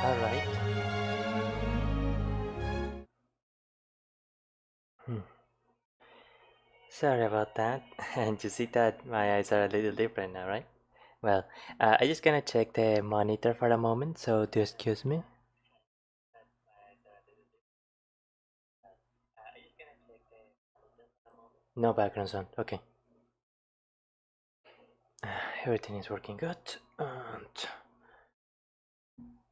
All right. Sorry about that. And you see that my eyes are a little different now, right? Well, I just gonna check the monitor for a moment, so do excuse me. No background sound. Okay. Everything is working good. And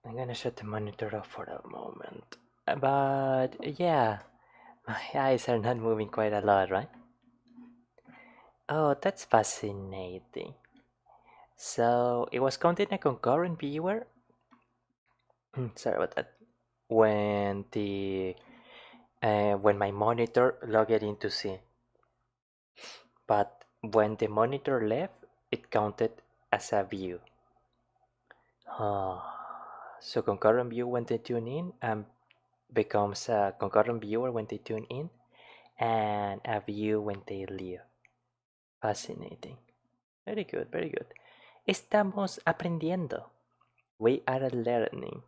I'm gonna shut the monitor off for a moment. But yeah, my eyes are not moving quite a lot, right? Oh, that's fascinating. So it was counting a concurrent viewer. Sorry about that. When the when my monitor logged into C, but when the monitor left, it counted as a view. So concurrent view when they tune in and becomes a concurrent viewer when they tune in and a view when they leave. Fascinating. Very good, very good. Estamos aprendiendo. We are learning.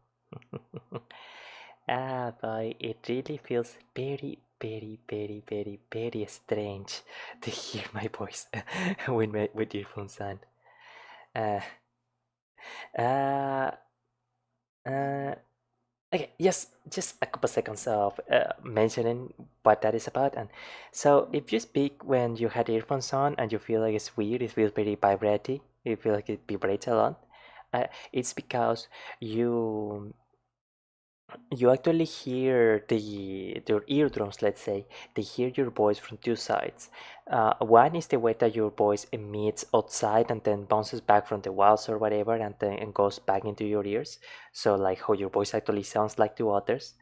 Boy, it really feels very, very, very, very, very strange to hear my voice with earphones on. Uh, uh, uh, okay, just a couple seconds of mentioning what that is about. And so, if you speak when you had earphones on and you feel like it's weird, it feels very vibrating, you feel like it vibrates a lot, it's because you you actually hear your eardrums, let's say, they hear your voice from two sides. One is the way that your voice emits outside and then bounces back from the walls or whatever and then and goes back into your ears, so like how your voice actually sounds like to others.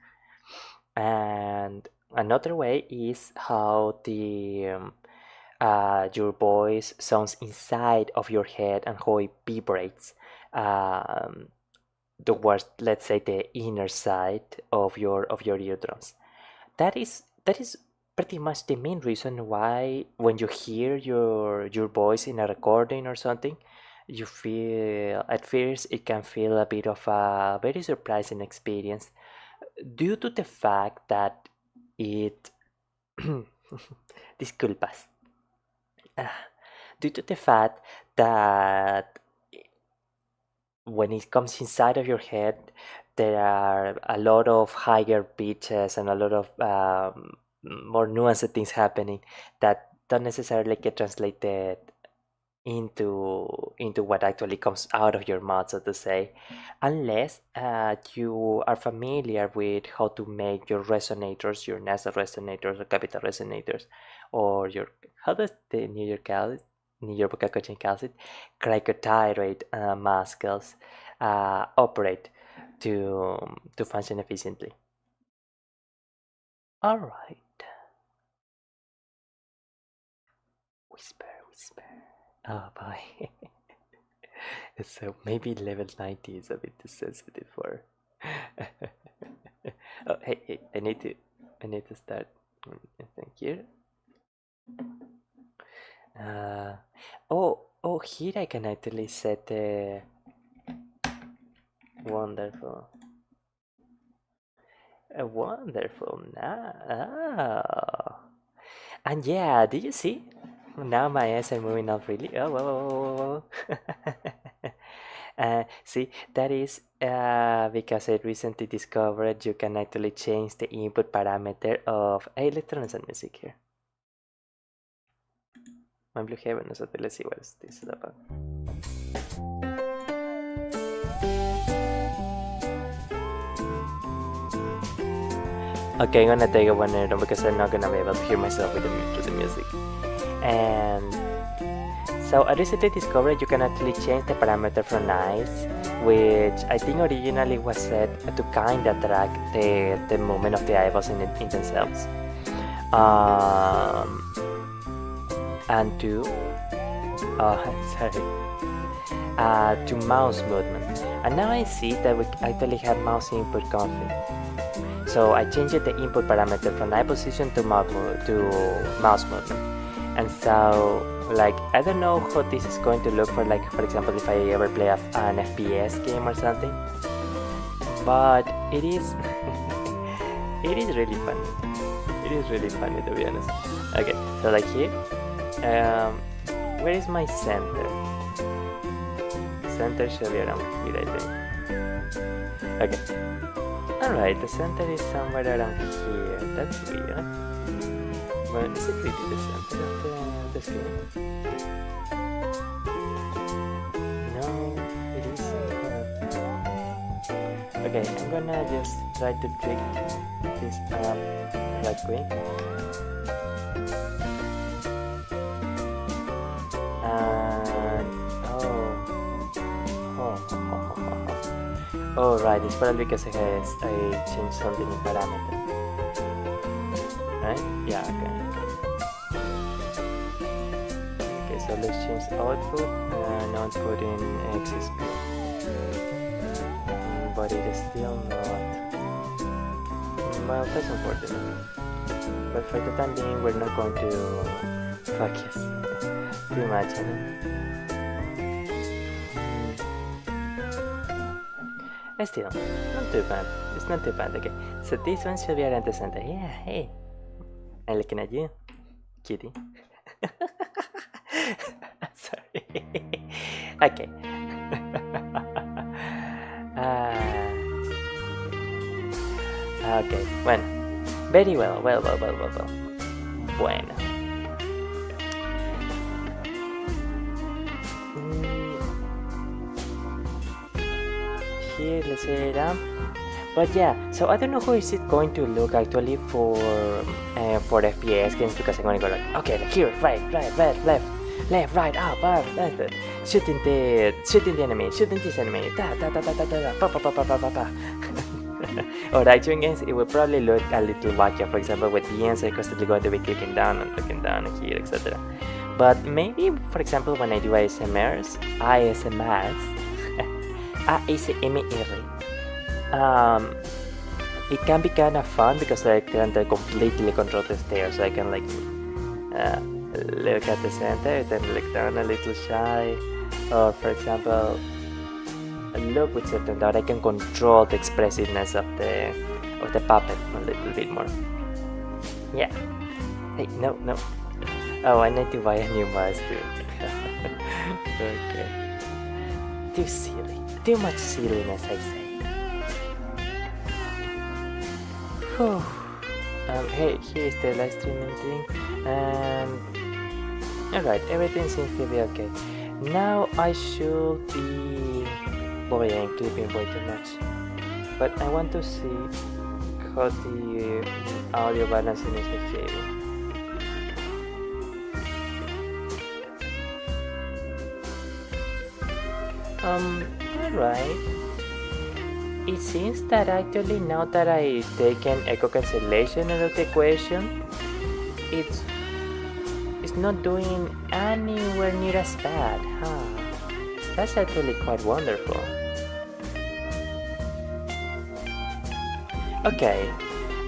And another way is how the your voice sounds inside of your head and how it vibrates um, towards, let's say, the inner side of your eardrums. That is pretty much the main reason why when you hear your voice in a recording or something, you feel at first it can feel a bit of a very surprising experience due to the fact that it disculpas. Due to the fact that when it comes inside of your head, there are a lot of higher pitches and a lot of more nuanced things happening that don't necessarily get translated into what actually comes out of your mouth, so to say, unless you are familiar with how to make your resonators, your nasal resonators or capital resonators, or your how does the New York vocal coaching calls it, cricothyroid muscles operate to function efficiently. All right, whisper, whisper. Oh boy. So maybe level 90 is a bit too sensitive for. Oh, hey, I need to start. Thank you. Uh, oh, here I can actually set the wonderful, a wonderful. And yeah, did you see? Now my eyes are moving up really. Oh, whoa, whoa, whoa, whoa. See, that is because I recently discovered you can actually change the input parameter of. Hey, let's turn on some music here. My Blue Heaven, so let's see what this is about. Okay, I'm gonna take it one minute because I'm not gonna be able to hear myself with the music. And so I recently discovered you can actually change the parameter from eyes, which I think originally was set to kind of track the movement of the eyeballs in themselves. And to sorry, to mouse movement. And now I see that we actually have mouse input config. So I changed the input parameter from eye position to mouse movement. And so, like, I don't know how this is going to look for, like, for example, if I ever play an FPS game or something. But it is, it is really funny. It is really funny, to be honest. Okay, so like here, where is my center? Center should be around here, I think. Okay. Alright, the center is somewhere around here. That's weird. But is it really the center of the screen? No, it isn't. Okay, I'm gonna just try to tweak this up right quick. Oh right, it's probably because I changed something in parameter. Right? Yeah, okay. Okay, so let's change output and output in XSP. But it is still not. Well, that's unfortunate. But for the time being, we're not going to focus too much on it. Still, not too bad. It's not too bad. Okay, so this one should be around the center. Yeah, hey, I'm looking at you, kitty. Sorry. Okay. Okay. Bueno. Very well. Well. Bueno. Here, let's set it up. But yeah, so I don't know how is it going to look actually for FPS games, because I'm gonna go like, okay, like here, right, left, right, up, left, shooting the enemy, shooting this enemy, pa. Or action games, it will probably look a little wacky. For example, with the ends, I'm constantly going to be clicking down and looking down here, etc. But maybe, for example, when I do ASMRs, ASMR, it can be kind of fun because I can completely control the stairs. So I can like look at the center, then look down a little shy, or for example, look with certain that I can control the expressiveness of the puppet a little bit more. Yeah. Hey, no. Oh, I need to buy a new mouse too. Okay. Too silly. Too much silliness, I say. Hey, here is the live streaming thing. Alright, everything seems to be okay. Now I should be... Boy, I'm clipping way too much. But I want to see how the audio balancing is behaving. Alright. It seems that actually now that I taken echo cancellation out of the equation, it's not doing anywhere near as bad, huh? That's actually quite wonderful. Okay,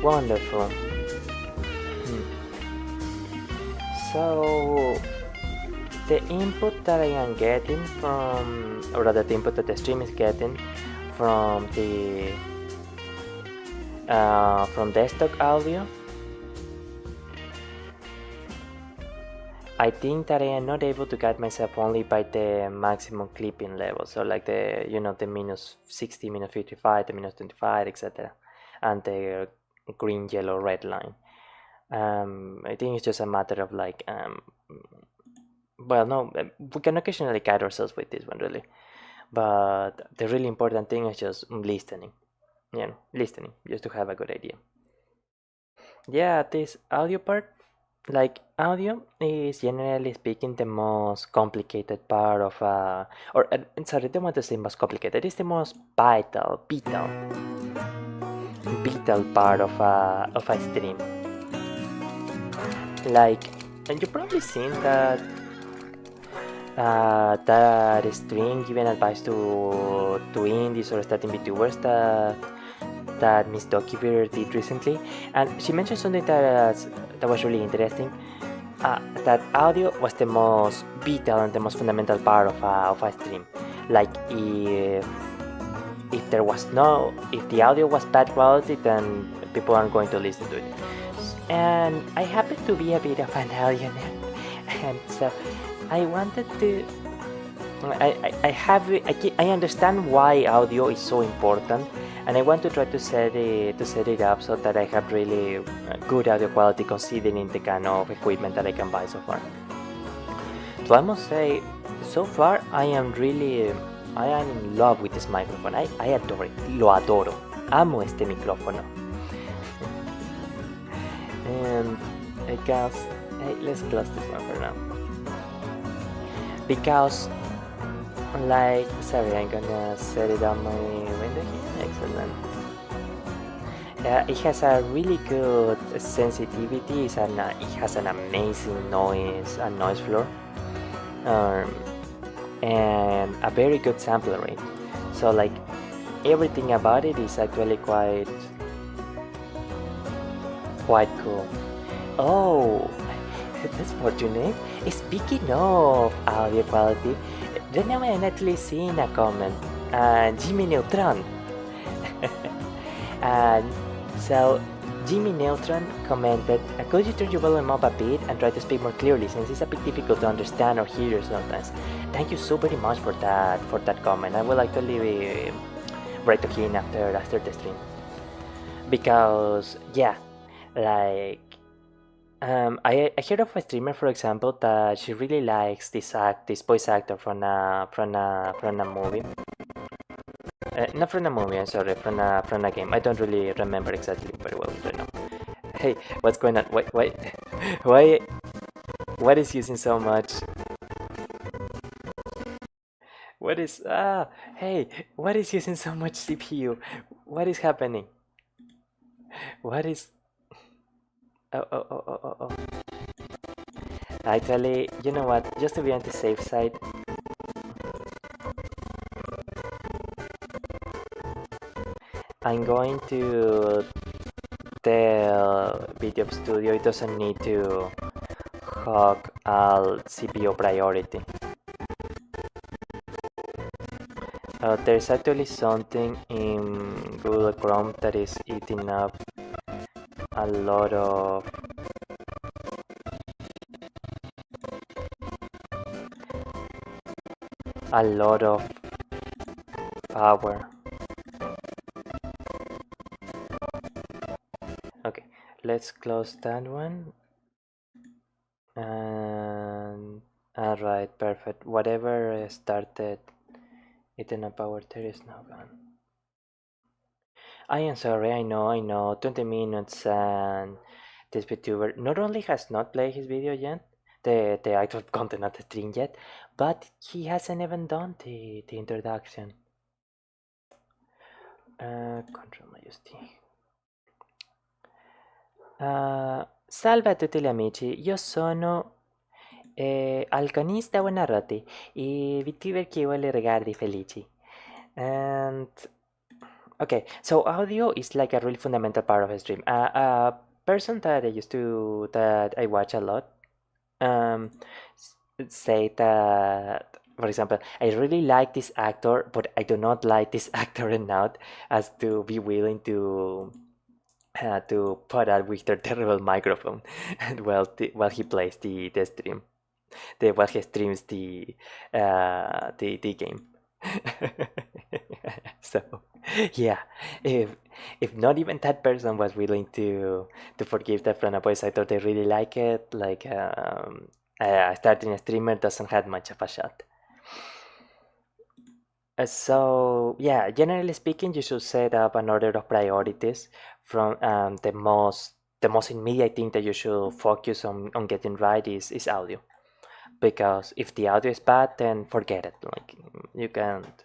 wonderful. So the input that I am getting from, or rather the input that the stream is getting from the desktop audio, I think that I am not able to guide myself only by the maximum clipping level, so like the the minus 60, minus 55, the minus 25, etc., and the green, yellow, red line. I think it's just a matter of like well, no, we can occasionally guide ourselves with this one really, but the really important thing is just listening, listening, just to have a good idea. Yeah, this audio part, like audio is generally speaking the most complicated part of or sorry, I don't want to say most complicated. It's the most vital part of a stream. Like, and you've probably seen that stream giving advice to indies or starting VTubers that Miss Dokiver did recently, and she mentioned something that was really interesting. That audio was the most vital and the most fundamental part of a stream. Like if there was no, if the audio was bad quality, then people aren't going to listen to it. And I happen to be a bit of an alien, and so I wanted to. I understand why audio is so important, and I want to try to set it up so that I have really good audio quality considering the kind of equipment that I can buy so far. So I must say, so far I am in love with this microphone. I adore it, lo adoro, amo este micrófono. And because, hey, let's close this one for now. Because, like, sorry, I'm gonna set it on my window here. Excellent. It has a really good sensitivity. It has an amazing noise floor, and a very good sampler rate. So like everything about it is actually quite cool. Oh, that's fortunate. Speaking of audio quality, right now I'm actually seeing a comment. Jimmy Neutron. So Jimmy Neutron commented, could you turn your volume up a bit and try to speak more clearly since it's a bit difficult to understand or hear you sometimes. Thank you so very much for that comment. I will actually write to him after the stream. Because yeah, like I heard of a streamer, for example, that she really likes this voice actor from a movie. Not from a movie, I'm sorry, from a game. I don't really remember exactly very well right now. Hey, what's going on? Why, what is using so much? Hey, what is using so much CPU? What is happening? What is, oh. Actually, you know what? Just to be on the safe side, I'm going to tell Video Studio it doesn't need to hog all CPU priority. There's actually something in Google Chrome that is eating up a lot of power. Okay, let's close that one. And alright, perfect. Whatever started eating up power there is now gone. I am sorry, I know. 20 minutes and this VTuber not only has not played his video yet, the actual content of the stream yet, but he hasn't even done the introduction. Control minus T. Salve a tutti gli amici, io sono Alconista Buonarroti, i VTuber che vuole regali felici. And okay, so audio is like a really fundamental part of a stream. A person that I watch a lot say that, for example, I really like this actor, but I do not like this actor enough as to be willing to put up with their terrible microphone and while he plays the stream, while he streams the game. So yeah, if not even that person was willing to forgive that from a voice actor, they really like it. Like starting a streamer doesn't have much of a shot. So yeah, generally speaking, you should set up an order of priorities from the most the most immediate thing that you should focus on getting right is audio, because if the audio is bad, then forget it. Like, you can't.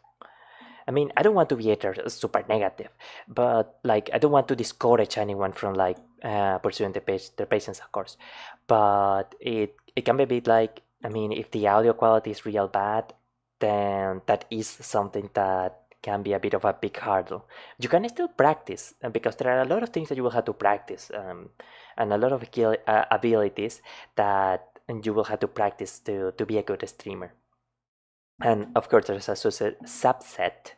I mean, I don't want to be super negative, but like I don't want to discourage anyone from like pursuing their patients, of course. But it can be a bit like, I mean, if the audio quality is real bad, then that is something that can be a bit of a big hurdle. You can still practice because there are a lot of things that you will have to practice, and a lot of abilities that you will have to practice to be a good streamer. And of course, there's a subset,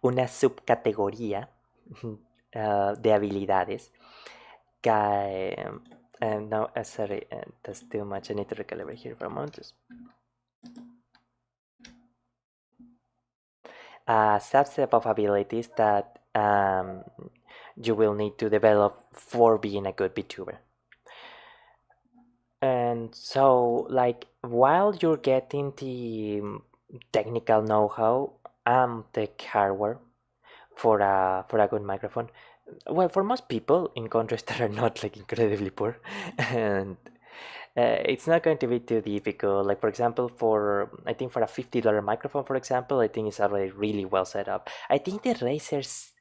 una subcategoría de habilidades que. No, sorry, that's too much. I need to recalibrate here for a moment. A subset of abilities that you will need to develop for being a good VTuber. And so, like, while you're getting the technical know-how and the hardware for a good microphone, well, for most people in countries that are not like incredibly poor, and it's not going to be too difficult. Like, for example, I think for a $50 microphone, for example, I think it's already really well set up. I think the Razer's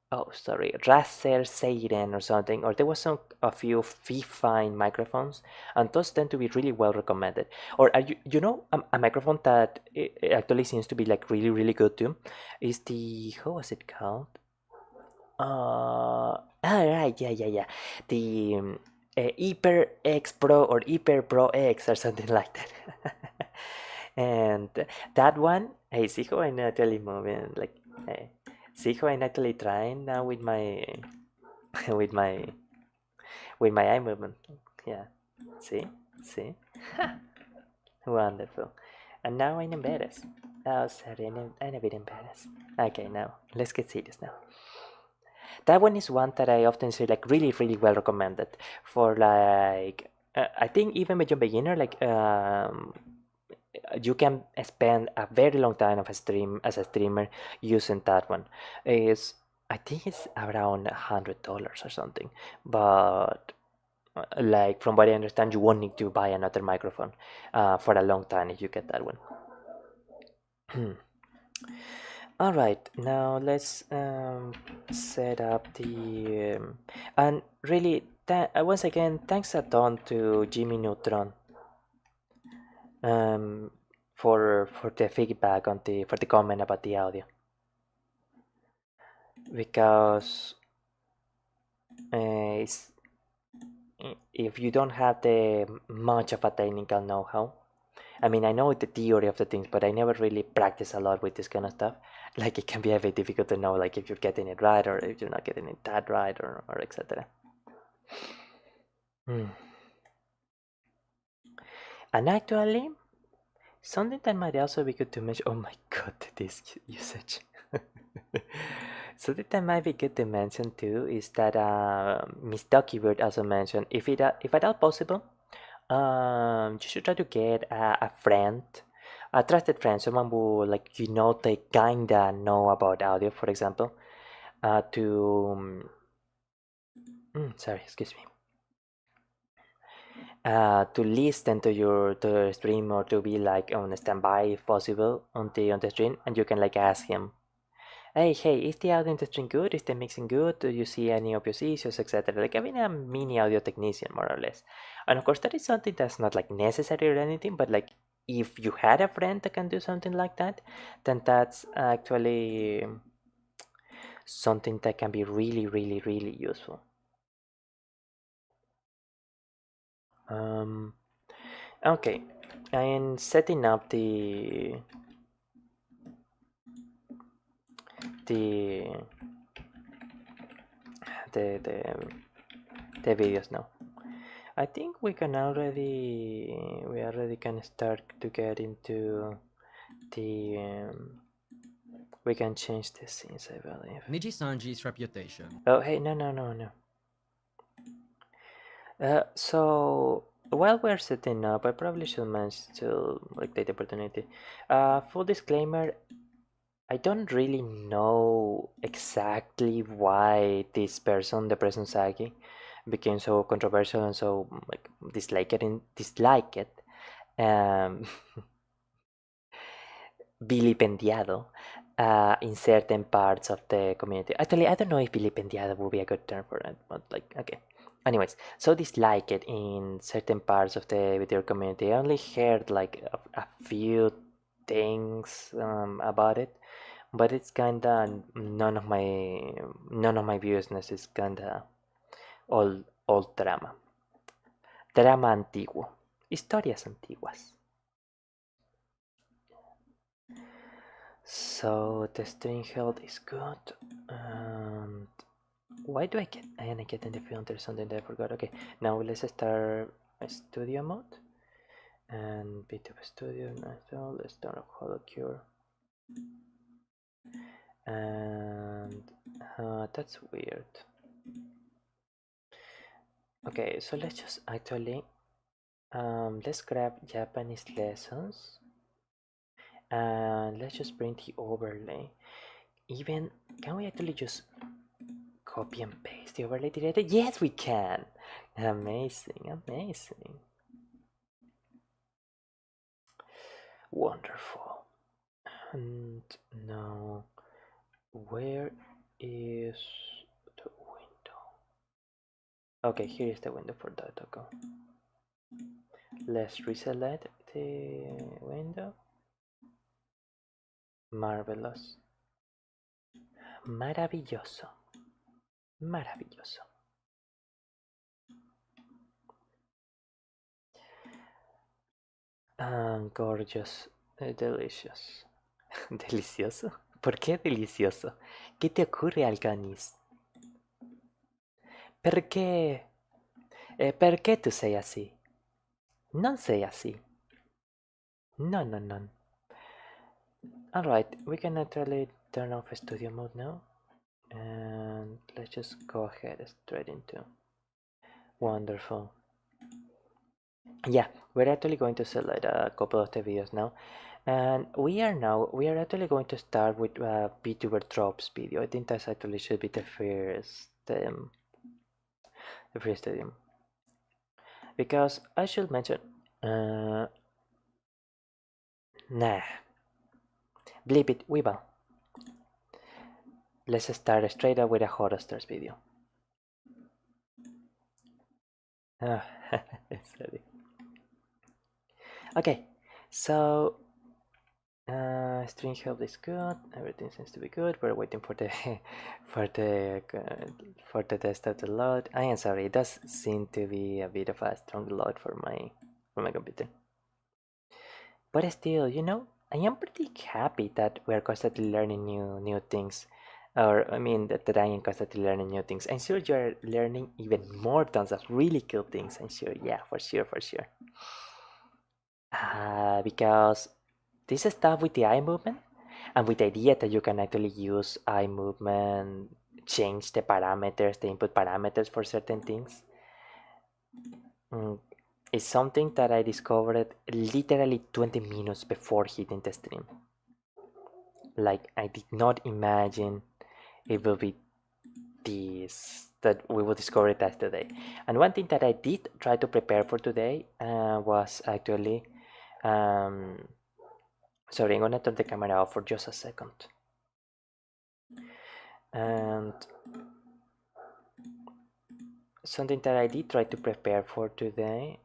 oh, sorry, Razer Seiren or something, or there was a few fine microphones, and those tend to be really well recommended. Or are you know, a microphone that actually seems to be like really good too is the, how was it called? Right, yeah, the Hyper X Pro or Hyper Pro X or something like that. And that one, hey, see how I'm actually moving, like, hey, see how I'm actually trying now with my with my eye movement. Yeah, see, wonderful. And now I'm embarrassed. Oh, sorry, I'm a bit embarrassed. Okay, now let's get serious now. That one is one that I often say like really well recommended for like I think even with your beginner, like you can spend a very long time of a stream as a streamer using that one. Is, I think it's around $100 or something, but like from what I understand, you won't need to buy another microphone for a long time if you get that one. All right, now let's set up the and really once again, thanks a ton to Jimmy Neutron um, for the feedback on the for the comment about the audio, because uh, if you don't have the much of a technical know-how, I mean, I know the theory of the things, but I never really practice a lot with this kind of stuff. Like, it can be a bit difficult to know, like, if you're getting it right or if you're not getting it that right, or etc. And actually, something that might also be good to mention. Oh my god, this usage. Something that might be good to mention too is that Miss Duckybird also mentioned, if at all possible, you should try to get a friend, a trusted friend, someone who, like, you know, they kinda know about audio, for example, to sorry, excuse me, to listen to your stream, or to be like on standby if possible on the stream, and you can like ask him, hey, is the audio in the stream good? Is the mixing good? Do you see any of your issues, etc.? Like having a mini audio technician, more or less. And of course, that is something that's not like necessary or anything, but like if you had a friend that can do something like that, then that's actually something that can be really useful. Um, okay, I am setting up the the the, the videos now. I think we already can start to get into the we can change the scenes, I believe. Nijisanji's reputation. Oh, hey, no. So while we're setting up, I probably should mention to like take the opportunity. Full disclaimer, I don't really know exactly why this person, Depressed Nousagi, became so controversial and so like disliked, um, vilipendiado in certain parts of the community. Actually, I don't know if vilipendiado would be a good term for it, but like, okay. Anyways, so disliked in certain parts of the video community. I only heard like a few things about it, but it's kinda none of my business. It's kinda old drama antiguo, historias antiguas. So the string health is good. And why do I am getting the feeling there's something that I forgot. Okay, now let's start a studio mode and Vtubers Studio. So let's start a hollow cure. And that's weird. Okay, so let's just actually let's grab Japanese lessons and let's just bring the overlay. Even can we actually just copy and paste the overlay directly? Yes, we can. Amazing, amazing. Wonderful. And now, where is the window? Okay, here is the window for Dotoko. Let's reselect the window. Marvelous. Maravilloso. Maravilloso. Gorgeous. Delicious. ¿Delicioso? ¿Por qué delicioso? ¿Qué te ocurre, Alcanis? Perché? Perché tu sei así? Non sei así. No, no, no. Alright, we can actually turn off studio mode now. And let's just go ahead straight into. Wonderful. Yeah, we're actually going to select a couple of the videos now. And we are actually going to start with Vtuber Tropes video. I think that actually should be the first stadium. Because I should mention, nah, bleep it, Weeble. Let's start straight up with a horror stars video. Sorry. Okay, so string health is good. Everything seems to be good. We're waiting for the for the for the desktop to load. I am sorry, it does seem to be a bit of a strong load for my computer. But still, I am pretty happy that we're constantly learning new things. Or I mean that I am constantly learning new things. I'm sure you're learning even more tons of really cool things. I'm sure, yeah, for sure, for sure. Because this stuff with the eye movement and with the idea that you can actually use eye movement, change the parameters, the input parameters for certain things, is something that I discovered literally 20 minutes before hitting the stream. Like, I did not imagine it will be this, that we will discover it as today. And one thing that I did try to prepare for today was actually sorry, I'm gonna turn the camera off for just a second. And something that I did try to prepare for today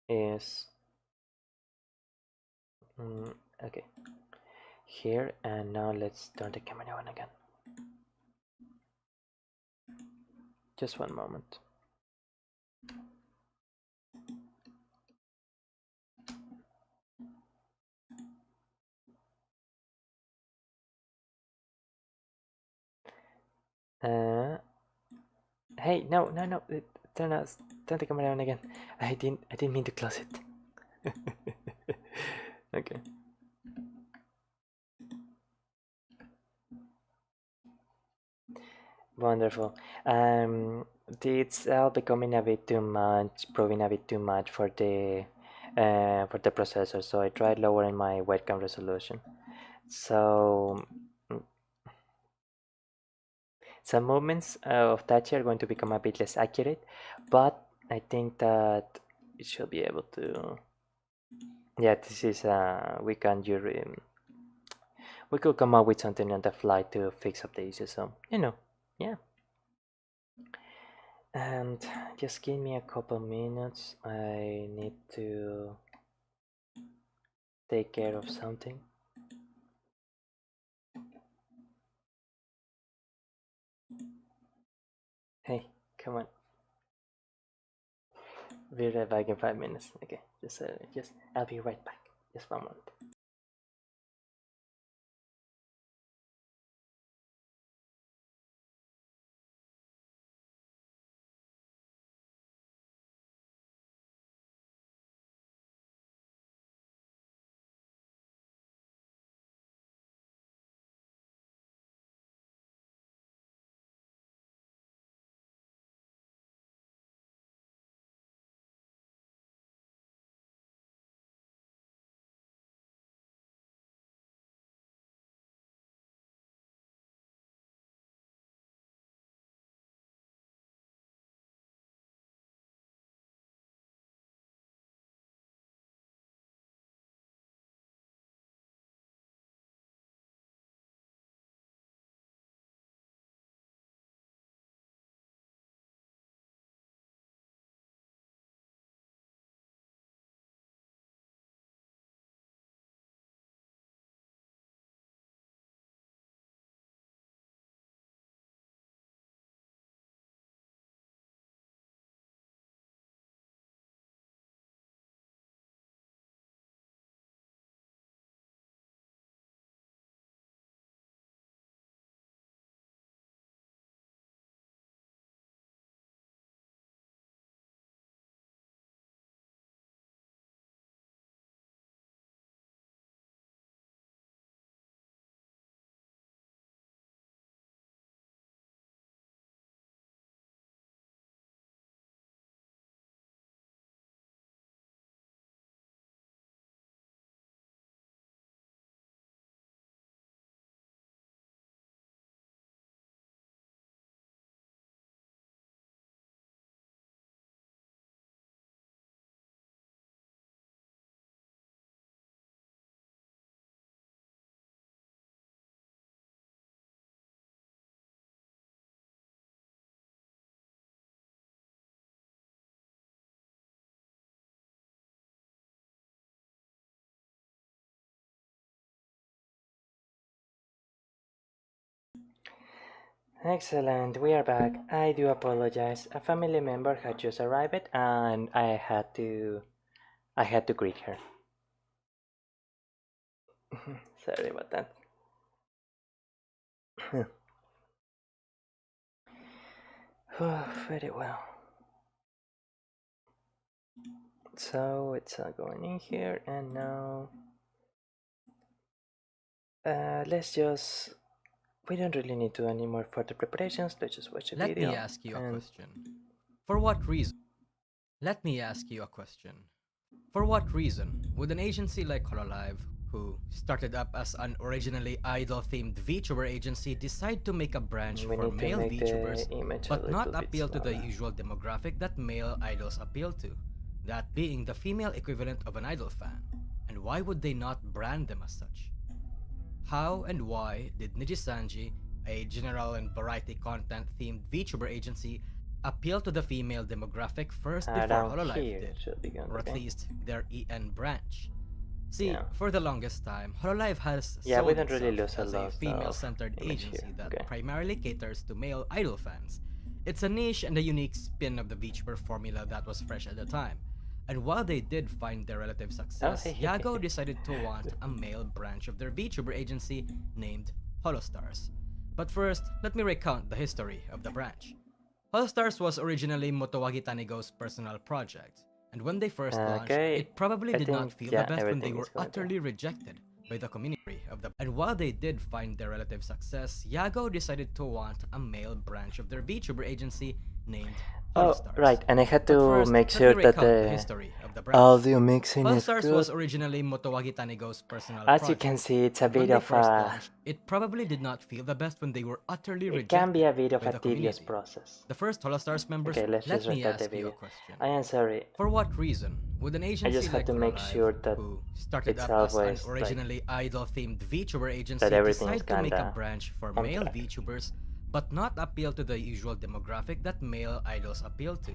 is okay, here, and now let's turn the camera on again. Just one moment. Hey, no, turn the camera on again. I didn't mean to close it. Okay. Wonderful. It's all becoming a bit too much, proving a bit too much for the for the processor, so I tried lowering my webcam resolution. So some movements of touch are going to become a bit less accurate, but I think that it should be able to. Yeah, this is we could come up with something on the fly to fix up the issue. So yeah. And just give me a couple minutes. I need to take care of something. Hey, come on. Be right back in 5 minutes. Okay, just I'll be right back. Just 1 moment. Excellent, we are back. I do apologize. A family member had just arrived and I had to greet her. Sorry about that. Very well. So it's going in here and now let's just we don't really need to do any more further preparations. Let's just watch a Let video me ask you a and question. For what reason? Let me ask you a question. For what reason would an agency like Hololive, who started up as an originally idol-themed VTuber agency, decide to make a branch we for need to male make VTubers, the image a but not little bit appeal to the smaller. usual demographic that male idols appeal to, that being the female equivalent of an idol fan? And why would they not brand them as such? How and why did Nijisanji, a general and variety content themed VTuber agency, appeal to the female demographic first before Around Hololive here did, should be good, or at okay? least their EN branch? See, Yeah. for the longest time, Hololive has Yeah, we sold don't really itself lose a as a lot of female-centered image here. agency that Okay. primarily caters to male idol fans. It's a niche and a unique spin of the VTuber formula that was fresh at the time. And while they did find their relative Oh, success, hey. Yago decided to want a male branch of their VTuber agency named Holostars. But first, let me recount the history of the branch. Holostars was originally Motowagi Tanigo's personal project, and when they first launched, Okay. it probably I did not think, feel the yeah, best when they everything is were going to. utterly rejected by the community of the. And while they did find their relative success, Yago decided to want a male branch of their VTuber agency named Hollow Oh, right, Stars. and I had But to first, make let me sure that recount the the history of the branch. audio mixing Hollow is Stars good. was originally Motowagi Tanigo's personal As you can project, see, it's a and when bit they of first a... launched, it probably did not feel the best when they were utterly It can be rejected a bit of by a the tedious community. process. The first Hollow Stars members, Okay, let's just let me restart the ask you a video. question. I am sorry. For what reason would an I agency just had like to make Hololive, sure that who started it's up as an always like originally idol-themed VTuber that agency, everything is decide to make a kinda branch for on male track. VTubers but not appeal to the usual demographic that male idols appeal to?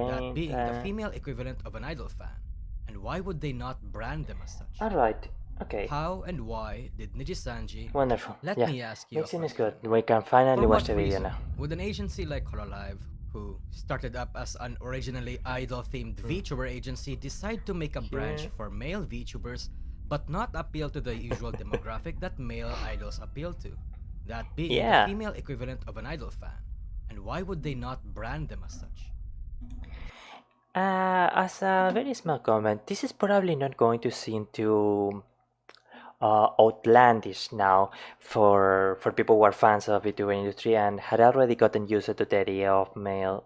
That Okay, being the female equivalent of an idol fan. And why would they not brand them as such? alright, okay, How and why did Nijisanji... wonderful. Let Yeah, me ask you a mixing is good. question. We can For finally watch what the video reason now. would an agency like Hololive, who started up as an originally idol-themed VTuber agency, decide to make a branch Here, for male VTubers but not appeal to the usual demographic that male idols appeal to? That being the yeah. female equivalent of an idol fan. And why would they not brand them as such? As a very small comment, this is probably not going to seem too outlandish now for people who are fans of the VTuber industry and had already gotten used to the idea of male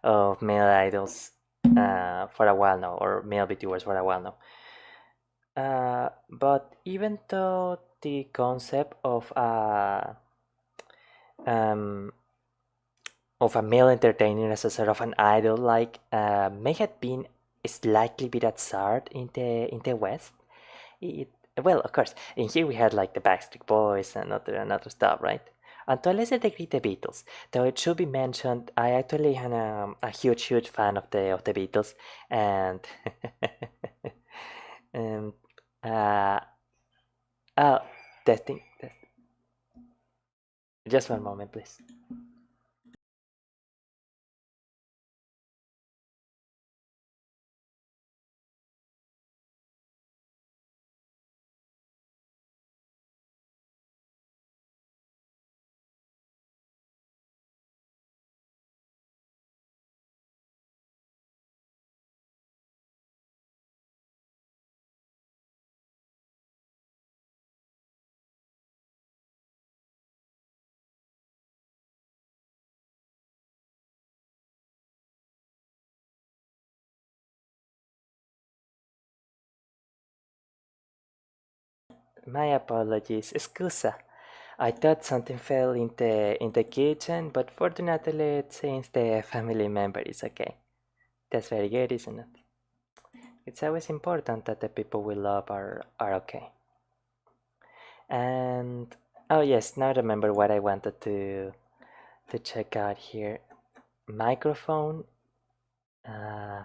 idols for a while now, or male VTubers for a while now. But even though the concept um, of a male entertainer as a sort of an idol like may have been slightly bit absurd in the West. It, well, of course, in here we had like the Backstreet Boys and other stuff, right? And to a lesser degree, the Beatles. Though it should be mentioned, I actually am a huge fan of the Beatles, and and uh, oh, testing, test. Just one moment, please. My apologies, scusa. I thought something fell in the kitchen, but fortunately it seems the family member is okay. That's very good, isn't it? It's always important that the people we love are okay. And oh yes, now I remember what I wanted to check out here. Microphone. Uh,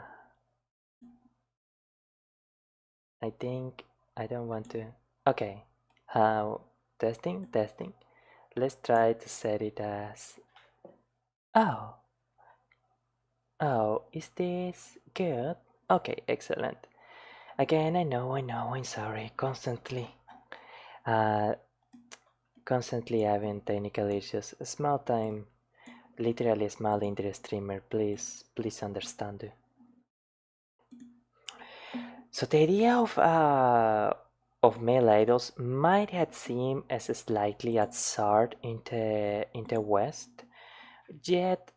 I think I don't want to. Okay. How testing. Let's try to set it as. Oh, oh, is this good? Okay, excellent. Again, I know, I'm sorry. Uh, constantly having technical issues. Small time, literally a small indie streamer. Please understand. So the idea of male idols might have seemed as slightly absurd in the West, yet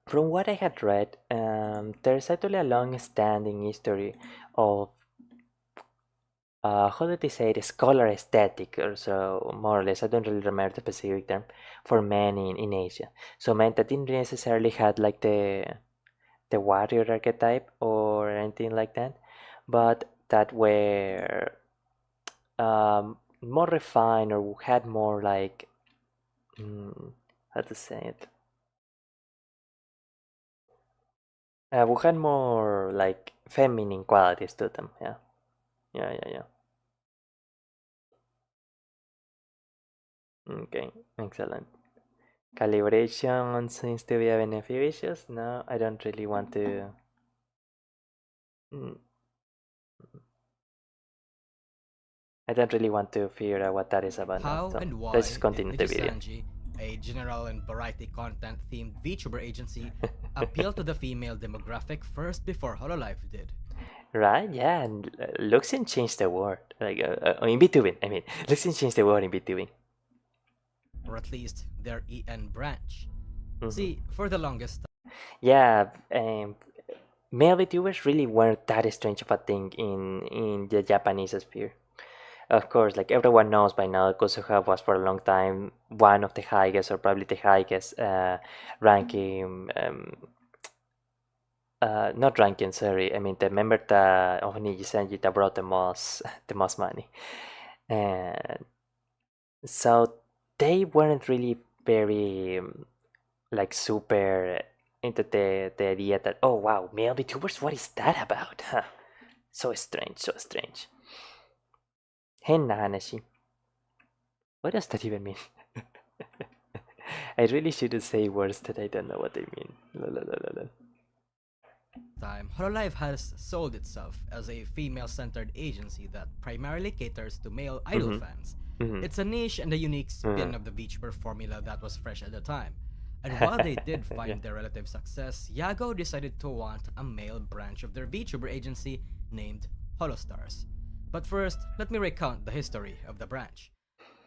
from what I had read, there's actually a long-standing history of how did they say it, scholar aesthetic or so, more or less. I don't really remember the specific term for men in Asia. So men that didn't necessarily had like the warrior archetype or anything like that, but that were more refined or had more like how to say it, who had more like feminine qualities to them. Yeah. Okay, excellent. Calibration seems to be beneficious. No, I don't really want to. mm, I don't really want to figure out what that is about now. How So and let's why just did continue the video. Nijisanji, a general and variety content themed VTuber agency, appeal to the female demographic first before Hololive did? Right? Yeah, and Luxin changed the world. Like in Vtubing, I mean, Luxin changed the world in Vtubing. Or at least their EN branch. Hmm. See, for the longest Yeah, male VTubers really weren't that strange of a thing in the Japanese sphere. Of course, like everyone knows by now, Kosuha was for a long time one of the highest, or probably the highest ranking. Not ranking, sorry. I mean the member that of Nijisenji that brought the most the most money, and so they weren't really very like super into the idea that, oh wow, male VTubers, what is that about? Huh. So strange, so strange. Henna Hanashi. What does that even mean? I really shouldn't say words that I don't know what they mean. La, la, la, la, la. time, Hololive has sold itself as a female-centered agency that primarily caters to male idol Mm-hmm. fans. Mm-hmm. It's a niche and a unique Mm-hmm. spin of the VTuber formula that was fresh at the time. And while they did Yeah. find their relative success, Yago decided to want a male branch of their VTuber agency named Holostars. But first, let me recount the history of the branch.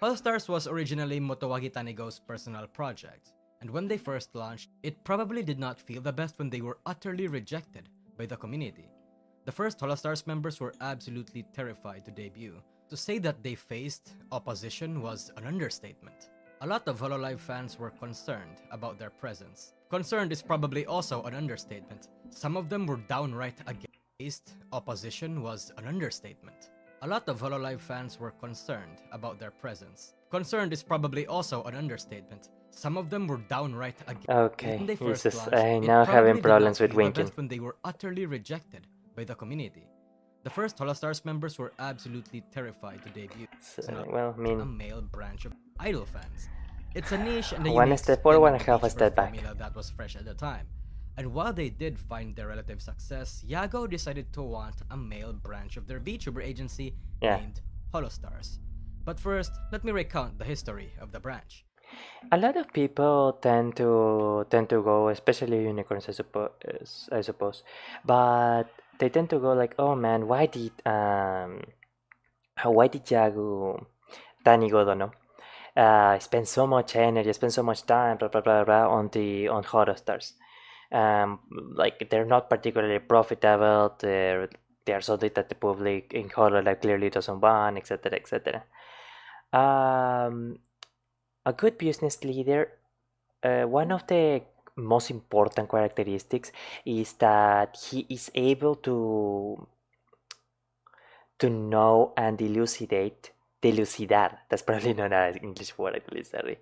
Holostars was originally Motowagi Tanigo's personal project, and when they first launched, it probably did not feel the best when they were utterly rejected by the community. The first Holostars members were absolutely terrified to debut. To say that they faced opposition was an understatement. A lot of Hololive fans were concerned about their presence. Concerned is probably also an understatement. Some of them were downright against opposition was an understatement. A lot of Hololive fans were concerned about their presence. Concerned is probably also an understatement. Some of them were downright against. When Okay, they first Jesus, launched, I it now having probably did not problems with feel the winking. best when they were utterly rejected by the community. The first Holostars members were absolutely terrified to debut So, as well, I a mean, male branch of idol fans. It's a niche and a one unique step forward, spin one of and the a half a VTuber step back. formula that was fresh at the time. And while they did find their relative success, Yago decided to want a male branch of their VTuber agency Yeah, named Holostars. But first, let me recount the history of the branch. a lot of people tend to go, especially unicorns, I suppose, but they tend to go like, oh man, why did Yagu Tanigodo no spend so much energy, spend so much time, blah blah blah blah on horror stars. Like they're not particularly profitable. They are something that the public in horror like clearly doesn't want, etc. etc. Um, a good business leader, one of the most important characteristics is that he is able to know and delucidar. That's probably not an English word, actually. Sorry.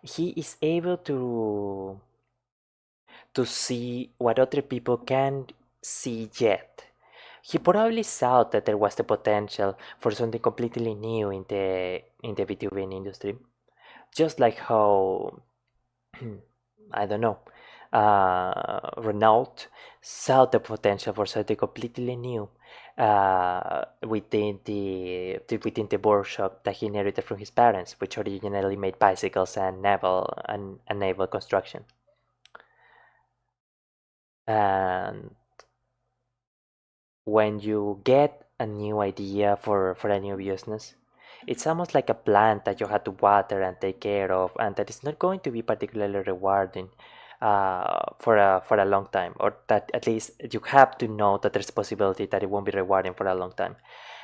He is able to see what other people can't see yet. He probably saw that there was the potential for something completely new in the Vtubing industry, just like how I don't know, Renault saw the potential for something completely new within the workshop that he inherited from his parents, which originally made bicycles and naval construction. And when you get a new idea for a new business, it's almost like a plant that you have to water and take care of, and that is not going to be particularly rewarding for a long time, or that at least you have to know that there's a possibility that it won't be rewarding for a long time.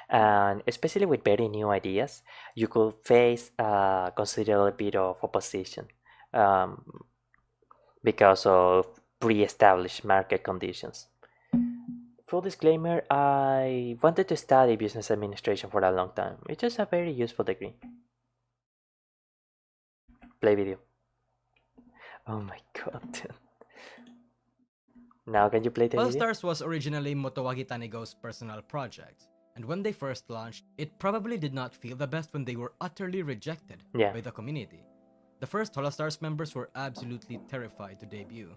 And especially with very new ideas, you could face a considerable bit of opposition um, because of pre-established market conditions. Full disclaimer, I wanted to study business administration for a long time. It's just a very useful degree. Play video. Oh my god. Now can you play the All video? Stars was originally Motowagi Tanigo's personal project, and when they first launched, it probably did not feel the best when they were utterly rejected Yeah. by the community. The first Holostars members were absolutely terrified to debut.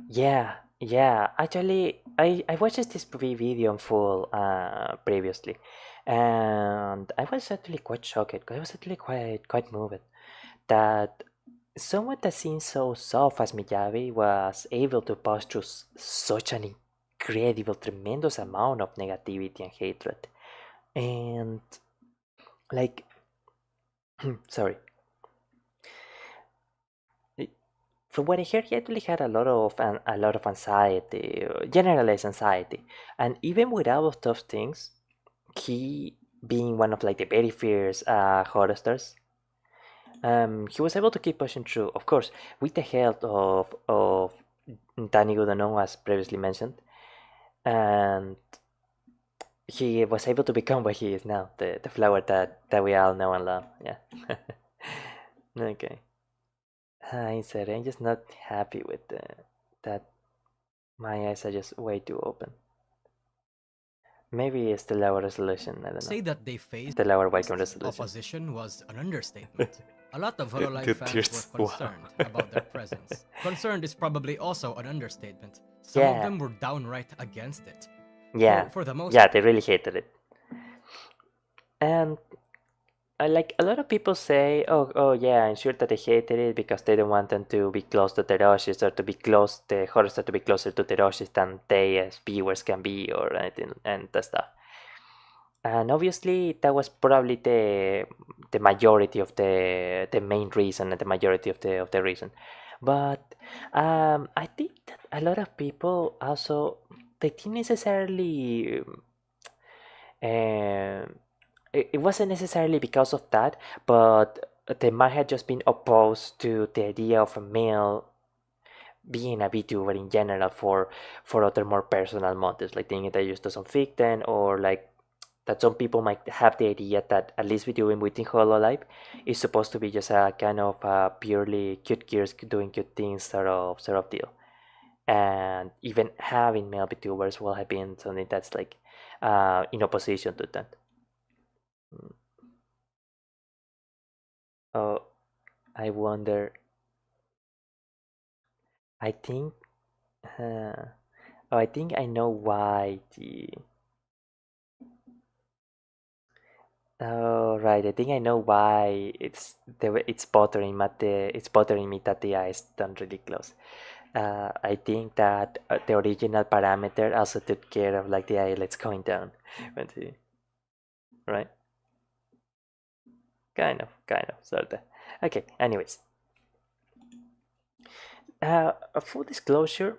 Yeah, yeah. Actually, I watched this video in full previously, and I was actually quite shocked. I was actually quite moved that someone that seems so soft as Miyabi was able to pass through such an incredible, tremendous amount of negativity and hatred. And like, sorry, from what I heard, he actually had a lot of anxiety, generalized anxiety, and even with all of those things, he being one of like the very fierce horror stars, he was able to keep pushing through. Of course, with the help of Danny Goodenow, as previously mentioned, and he was able to become what he is now, the flower that we all know and love. Yeah. Okay. I said I'm just not happy with that. My eyes are just way too open. Maybe it's the lower resolution. I don't know. Say that they faced The lower webcam resolution. opposition was an understatement. A lot of Hololive Dude, fans were tears. Wow. concerned about their presence. Concerned is probably also an understatement. Some of Yeah. them were downright against it. Yeah. For the most Yeah. They really hated it. And like a lot of people say, oh yeah, I'm sure that they hated it because they don't want them to be close to Teroshis or to be close the horror to be closer to Teroshis than they as viewers can be or anything and that stuff. And obviously that was probably the majority of the main reason and the majority of the reason. But I think that a lot of people also they didn't necessarily um, it wasn't necessarily because of that, but they might have just been opposed to the idea of a male being a VTuber in general for other more personal motives, like thinking that just doesn't fit them, or like that some people might have the idea that at least VTubing within Hololive is supposed to be just a kind of a purely cute gears doing cute things sort of deal. And even having male VTubers will have been something that's like in opposition to that. Mm. Oh, I wonder. I think. Uh, oh, I think I know why the. Oh, right. I think I know why it's bothering me that the eyes don't really close. I think that the original parameter also took care of like the eyelids going down. Right? Kind of, sorta. Okay. Anyways, full disclosure,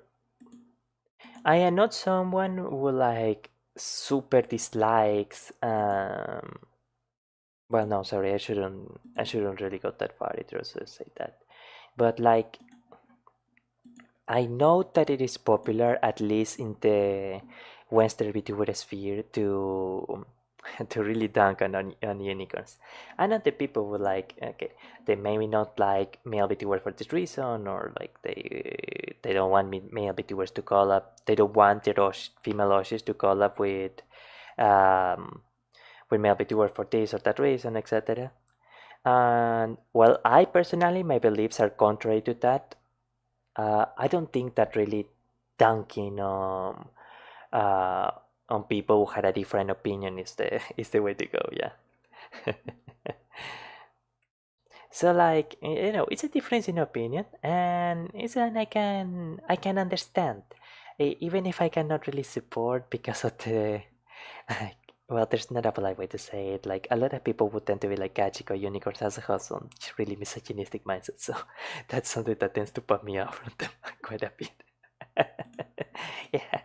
I am not someone who like super dislikes. Well, no, sorry, I shouldn't really go that far. It also say that, but like I know that it is popular, at least in the Western VTuber sphere, to to really dunk on unicorns. I know that people would like, okay, they maybe not like male VTubers for this reason, or like they don't want male VTubers to call up, they don't want the female Oshis to call up um, with male VTubers for this or that reason, etc. And well, I personally, my beliefs are contrary to that. I don't think that really dunking uh, on people who had a different opinion is the is the way to go. Yeah. So like it's a difference in opinion, and it's an I can understand, even if I cannot really support because of the like, well, there's not a polite way to say it. Like a lot of people would tend to be like Gachiko unicorns as a whole, some really misogynistic mindset. So that's something that tends to put me off from them quite a bit. Yeah.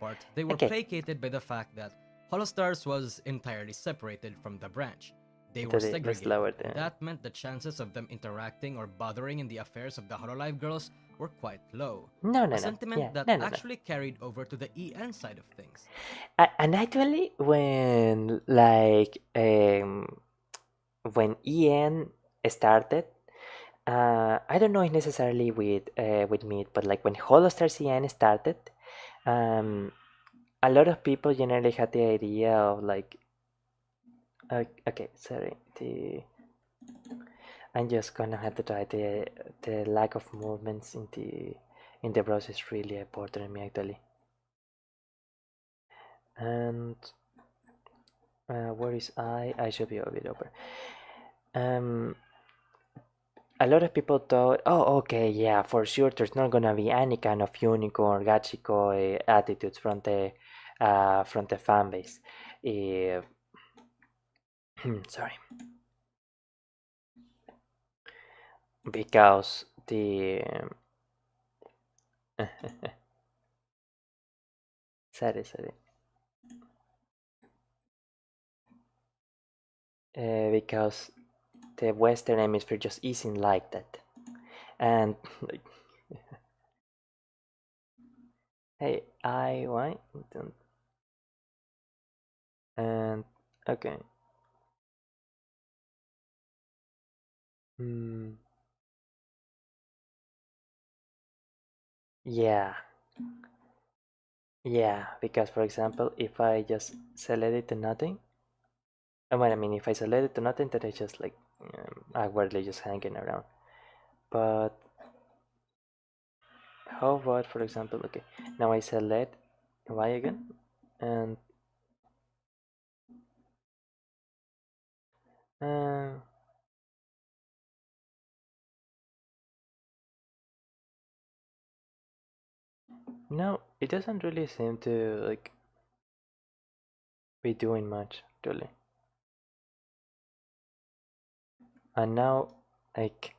part, they were Okay. placated by the fact that Holostars was entirely separated from the branch. They were Totally, let's lower segregated, and the. that meant the chances of them interacting or bothering in the affairs of the Hololive girls were quite low. No, A no, no. Yeah, sentiment that no, no, no. actually carried over to the EN side of things. And actually, when EN started, I don't know if necessarily with me, but like when Holostars EN started, um, a lot of people generally had the idea of like, okay, sorry, I'm just gonna have to try the lack of movements in the browser is really bothering me actually. And where is I? I should be a bit over. Um, a lot of people thought, oh, okay, yeah, for sure, there's not gonna be any kind of unicorn gachiko attitudes from the fan base. If sorry, because the sorry, sorry. Because the Western Hemisphere just isn't like that, and like, hey, I why don't and okay. Hmm. Yeah, yeah. Because for example, if I just select it to nothing, well, I mean, if I select it to nothing, then I just like awkwardly just hanging around. But how about, for example, okay, now I select Y again, and uh, no, it doesn't really seem to like be doing much, really. And now, like,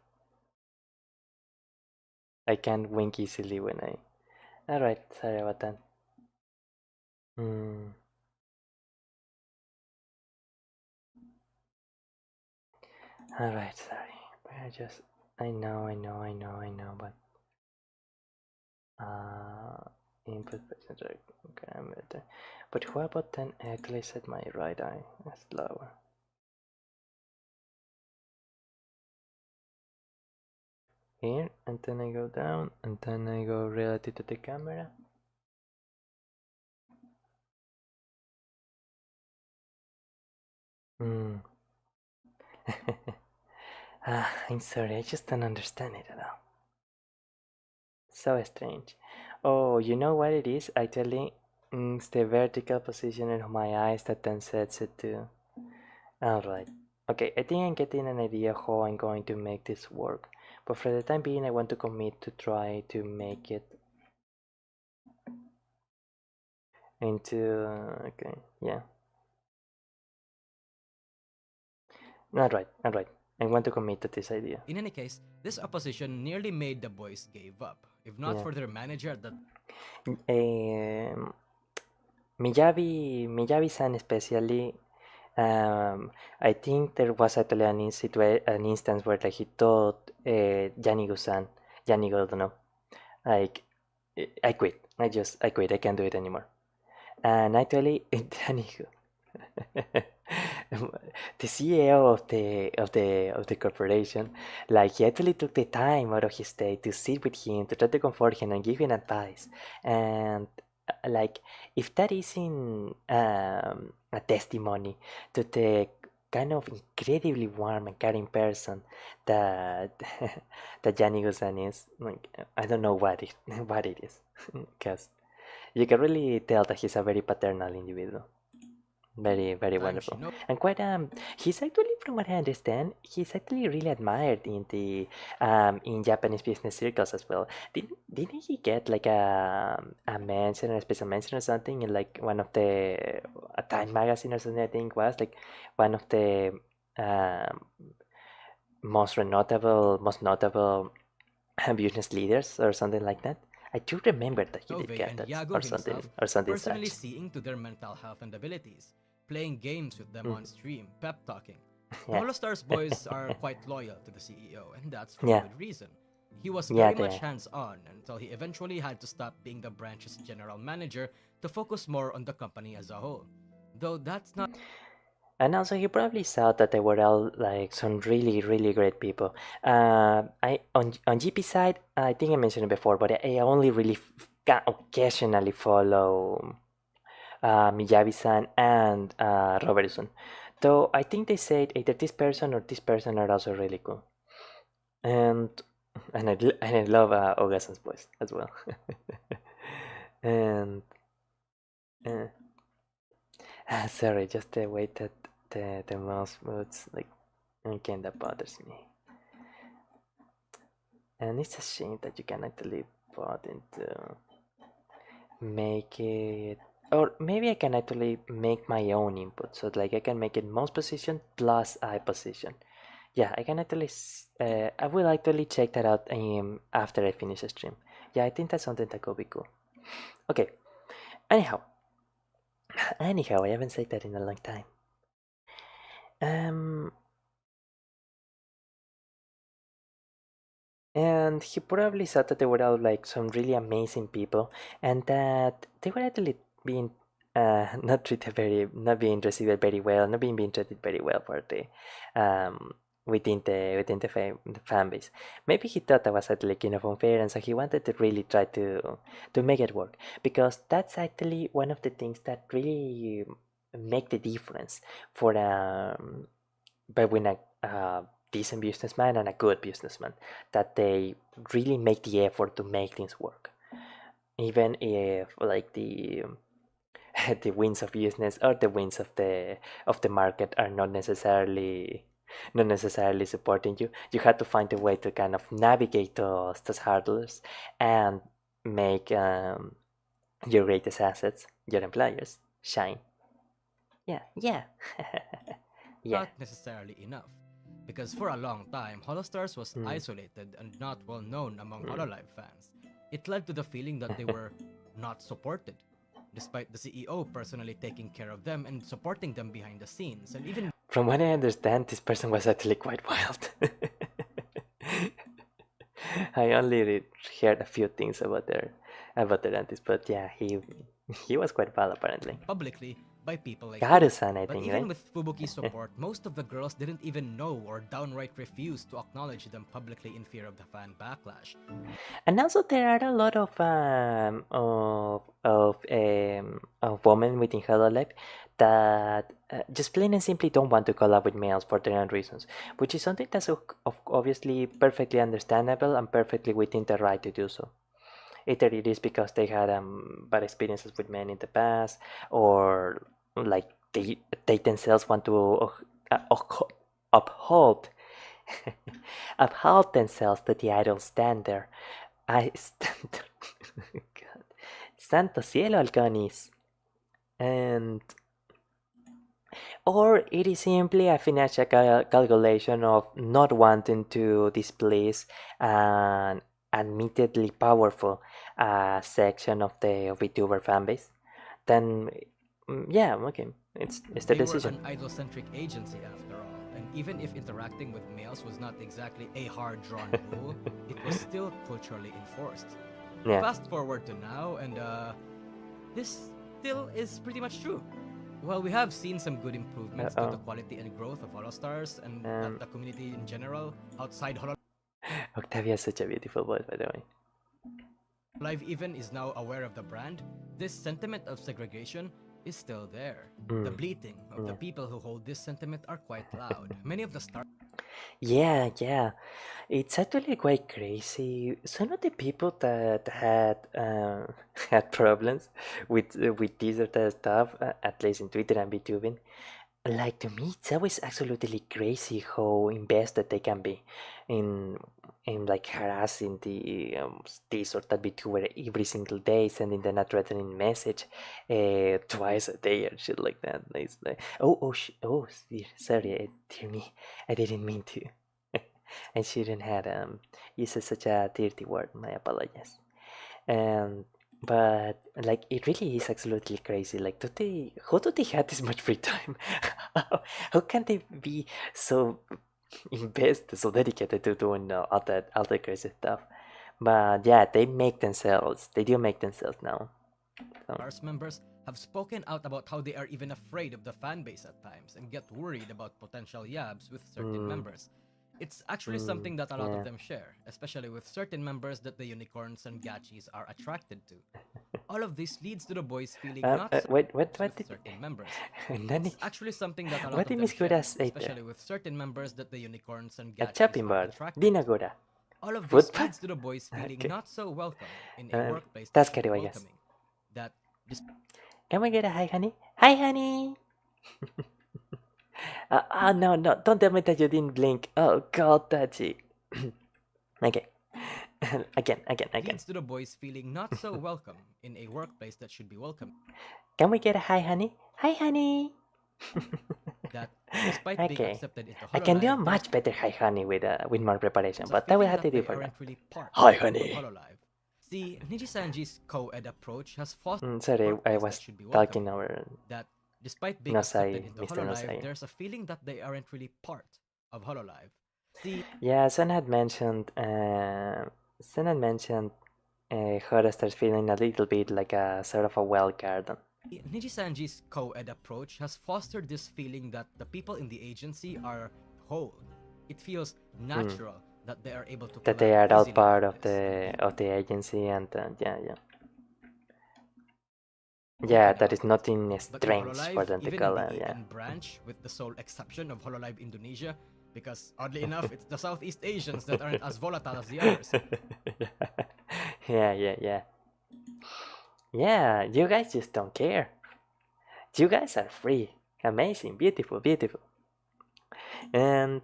I can't wink easily when I. Alright, sorry about that. Hmm. Alright, sorry. I just. I know, but. Uh, input percentage parameter. But what about then actually set my right eye as lower? Here, and then I go down, and then I go relative to the camera. Hmm. I'm sorry, I just don't understand it at all. So strange. Oh, you know what it is? Actually, it's the vertical positioning of my eyes that then sets it to. Alright. Okay, I think I'm getting an idea how I'm going to make this work. But for the time being, I want to commit to try to make it into. Okay, yeah. Not right. I want to commit to this idea. In any case, this opposition nearly made the boys give up, if not Yeah. for their manager at the Um, Miyabi-san especially. I think there was actually an instance where like he told Yanigo-san, Yanigo, don't know, like I quit. I quit. I can't do it anymore. And actually, Yanigo, the CEO of the corporation, like he actually took the time out of his day to sit with him, to try to comfort him and give him advice. And like, if that isn't a testimony to the kind of incredibly warm and caring person that that Gianni Guzan is, like, I don't know what what it is, because you can really tell that he's a very paternal individual. Very, very time she wonderful. knows. And quite he's actually, from what I understand, he's actually really admired in the in Japanese business circles as well. Didn't he get like a mention, a special mention or something in like one of the a Time magazine or something, I think was like one of the um most notable business leaders or something like that. I do remember that he did Nove get and that Yago himself or something personally such. seeing to their mental health and abilities, playing games with them on Mhm. stream, pep talking. The Yeah. Holostar's boys are quite loyal to the CEO, and that's for Yeah. good reason. He was Yeah, very much they. hands on until he eventually had to stop being the branch's general manager to focus more on the company as a whole. Though that's not And also, he probably saw that they were all like some really, really great people. I on GP side, I think I mentioned it before, but I only really occasionally follow Miyabi-san and Robertson. Though I think they said either this person or this person are also really cool. And and I love Ogasan's voice as well. And uh, sorry, just the way that the mouse moves like kind of bothers me. And it's a shame that you can actually put into make it, or maybe I can actually make my own input. So like I can make it mouse position plus eye position. yeah, I can actually. I will actually check that out after I finish the stream. Yeah, I think that's something that could be cool. Okay. Anyhow, anyhow, I haven't said that in a long time. Um, and he probably thought that they were all like some really amazing people, and that they were actually being not being received very well, not being treated very well for the within the fan base. Maybe he thought that was actually kind of unfair, and so he wanted to really try to make it work, because that's actually one of the things that really make the difference for between a decent businessman and a good businessman, that they really make the effort to make things work, even if like the the wins of business or the wins of the market are not necessarily supporting you. You have to find a way to kind of navigate those hurdles and make your greatest assets, your employers, shine. Yeah, yeah. Yeah. Not necessarily enough, because for a long time, Holostars was Mm. isolated and not well known among Mm. Hololive fans. It led to the feeling that they were not supported, despite the CEO personally taking care of them and supporting them behind the scenes, and even From what I understand, this person was actually quite wild. I only heard a few things about their antics, but yeah, he was quite wild apparently. publicly by people like Fubuki. Garu-san, I But think, even right? with Fubuki's support, most of the girls didn't even know or downright refused to acknowledge them publicly in fear of the fan backlash. And also there are a lot of women within Hololive that just plain and simply don't want to collab with males for their own reasons, which is something that's obviously perfectly understandable and perfectly within their right to do so. Either it is because they had bad experiences with men in the past, or like they themselves want to uphold uphold themselves to the idol standard. I stand. God. Santo cielo, Alconis. And or it is simply a financial calculation of not wanting to displease an admittedly powerful section of the VTuber fanbase. Then, yeah, okay, it's the They were decision. an idol-centric agency after all, and even if interacting with males was not exactly a hard-drawn rule, it was still culturally enforced. Yeah. Fast forward to now, and this still is pretty much true. While we have seen some good improvements to the Uh-oh. quality and growth of Holostars and that Um, the community in general outside Hololive Octavia is such a beautiful voice, by the way. even is now aware of the brand, this sentiment of segregation is still there. The Mm, bleating of the yeah. people who hold this sentiment are quite loud. Many of the stars Yeah, yeah. It's actually quite crazy. Some of the people that had had problems with this or that stuff, at least in Twitter and VTubing, like to me, it's always absolutely crazy how invested they can be in like harassing the this or that VTuber every single day, sending them a threatening message twice a day or shit like that. It's like, sorry, dear me, I didn't mean to. I shouldn't have used such a dirty word. My apologies. And but like it really is absolutely crazy. Like, how do they have this much free time? How can they be so invested, so dedicated to doing all that crazy stuff? But yeah, they make themselves. They do make themselves now. So, members have spoken out about how they are even afraid of the fan base at times and get worried about potential yabs with certain mm, members. It's actually something that a lot of yeah. them share, especially with certain members that the unicorns and gachis are attracted to. All of this leads to the boys feeling not so Wait, with what did certain members. Nani? It's actually something that a lot What of did them Miss share, Gura say there? especially with certain members that the unicorns and A gachis chopping are board. attracted to. Dinagura. All of this Football? leads to the boys feeling Okay. not so welcome in a workplace that That's should be Kariwa, yes. welcoming. That Can we get a hi, honey? Hi, honey! No, no, don't tell me that you didn't blink. Oh, God, Tachi. Okay. Again. leads to the boys feeling not so welcome in a workplace that should be welcoming. Can we get a hi, honey? Hi, honey! That Despite being Okay. accepted into I can do a Hololive, there's much better Hi Honey with more preparation, a but that will feeling have to that do they for now. aren't really part Hi of Honey. Hololive. See, Nijisanji's co-ed approach has fostered Sorry, I purpose that was should be talking welcoming. over That despite being accepted Nosai, into Mr. Hololive, Nosai. there's a feeling that they aren't really part of Hololive. See, Yeah, Sen had mentioned her starts feeling a little bit like a sort of a wild garden. Nijisanji's co-ed approach has fostered this feeling that the people in the agency are whole. It feels Hmm. natural that they are able to That they collab are all easily part like of this. the agency, and yeah, Open that about is it. nothing But in strange for Hololive, them to even in call the them. Yeah. EN branch, with the sole exception of Hololive Indonesia, because oddly enough, it's the Southeast Asians that aren't as volatile as the others. Yeah, yeah, yeah. Yeah, you guys just don't care. You guys are free. Amazing, beautiful, beautiful. And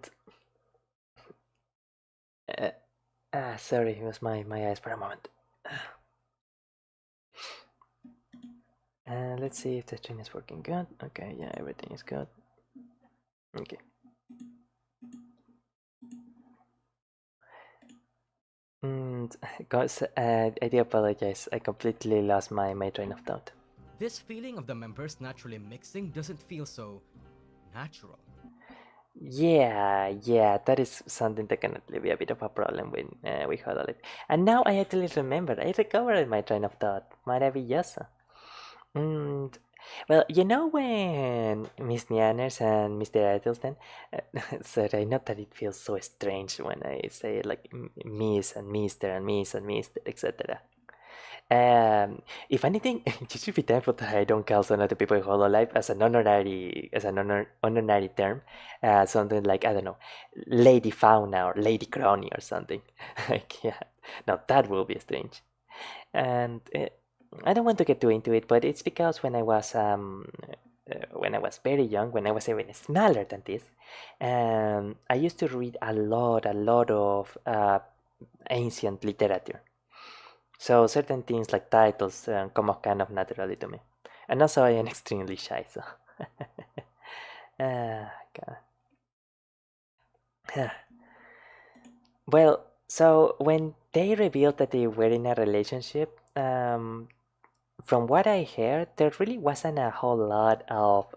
uh, sorry, it was my eyes for a moment. Let's see if the stream is working good. Okay, yeah, everything is good. Okay. And guys, I do apologize. I completely lost my train of thought. This feeling of the members naturally mixing doesn't feel so natural. Yeah, yeah, that is something that can actually be a bit of a problem with Hololive. And now I actually remember, I recovered my train of thought. Maravilloso. And well, you know when Miss Nianners and Mr. Idleston said, I know that it feels so strange when I say like Miss and Mister and Miss and Mister, etc. If anything, you should be thankful that I don't call some of the people in Hololive as an honorary term, something like I don't know, Lady Fauna or Lady Crony or something. Like yeah, now that will be strange. And I don't want to get too into it, but it's because when I was very young, when I was even smaller than this, I used to read a lot of ancient literature. So certain things like titles come up kind of naturally to me. And also I am extremely shy, so God. Well, so when they revealed that they were in a relationship, from what I heard, there really wasn't a whole lot of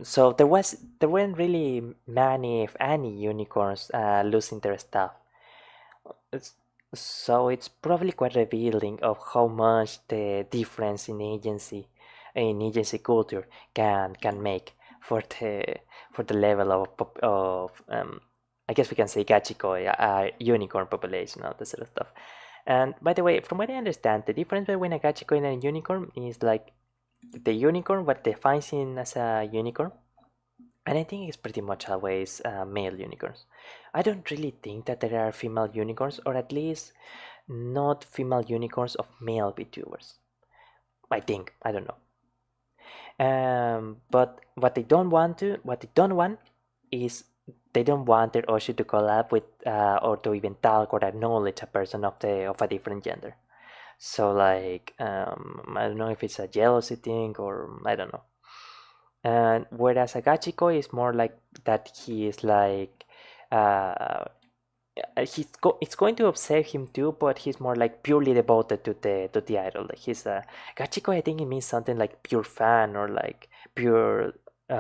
so there weren't really many, if any, unicorns losing their stuff. It's, so it's probably quite revealing of how much the difference in agency culture can make for the level of I guess we can say gachiko, unicorn population, all this sort of stuff. And by the way, from what I understand, the difference between a gachiko and a unicorn is like the unicorn, what defines it as a unicorn, and I think it's pretty much always male unicorns. I don't really think that there are female unicorns, or at least not female unicorns of male VTubers. I think I don't know. But what they don't want is they don't want their Oshi to collab with or to even talk or acknowledge a person of a different gender. So like I don't know if it's a jealousy thing or I don't know. And whereas Agachiko is more like that he is like uh, it's going to upset him too, but he's more like purely devoted to the idol. Like he's Gachiko. I think it means something like pure fan or like pure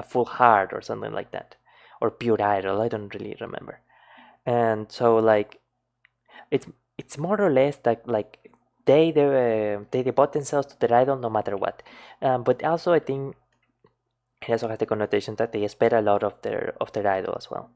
full heart or something like that, or pure idol. I don't really remember. And so like it's it's more or less like they devote themselves to their idol no matter what. But also I think it also has the connotation that they expect a lot of their idol as well.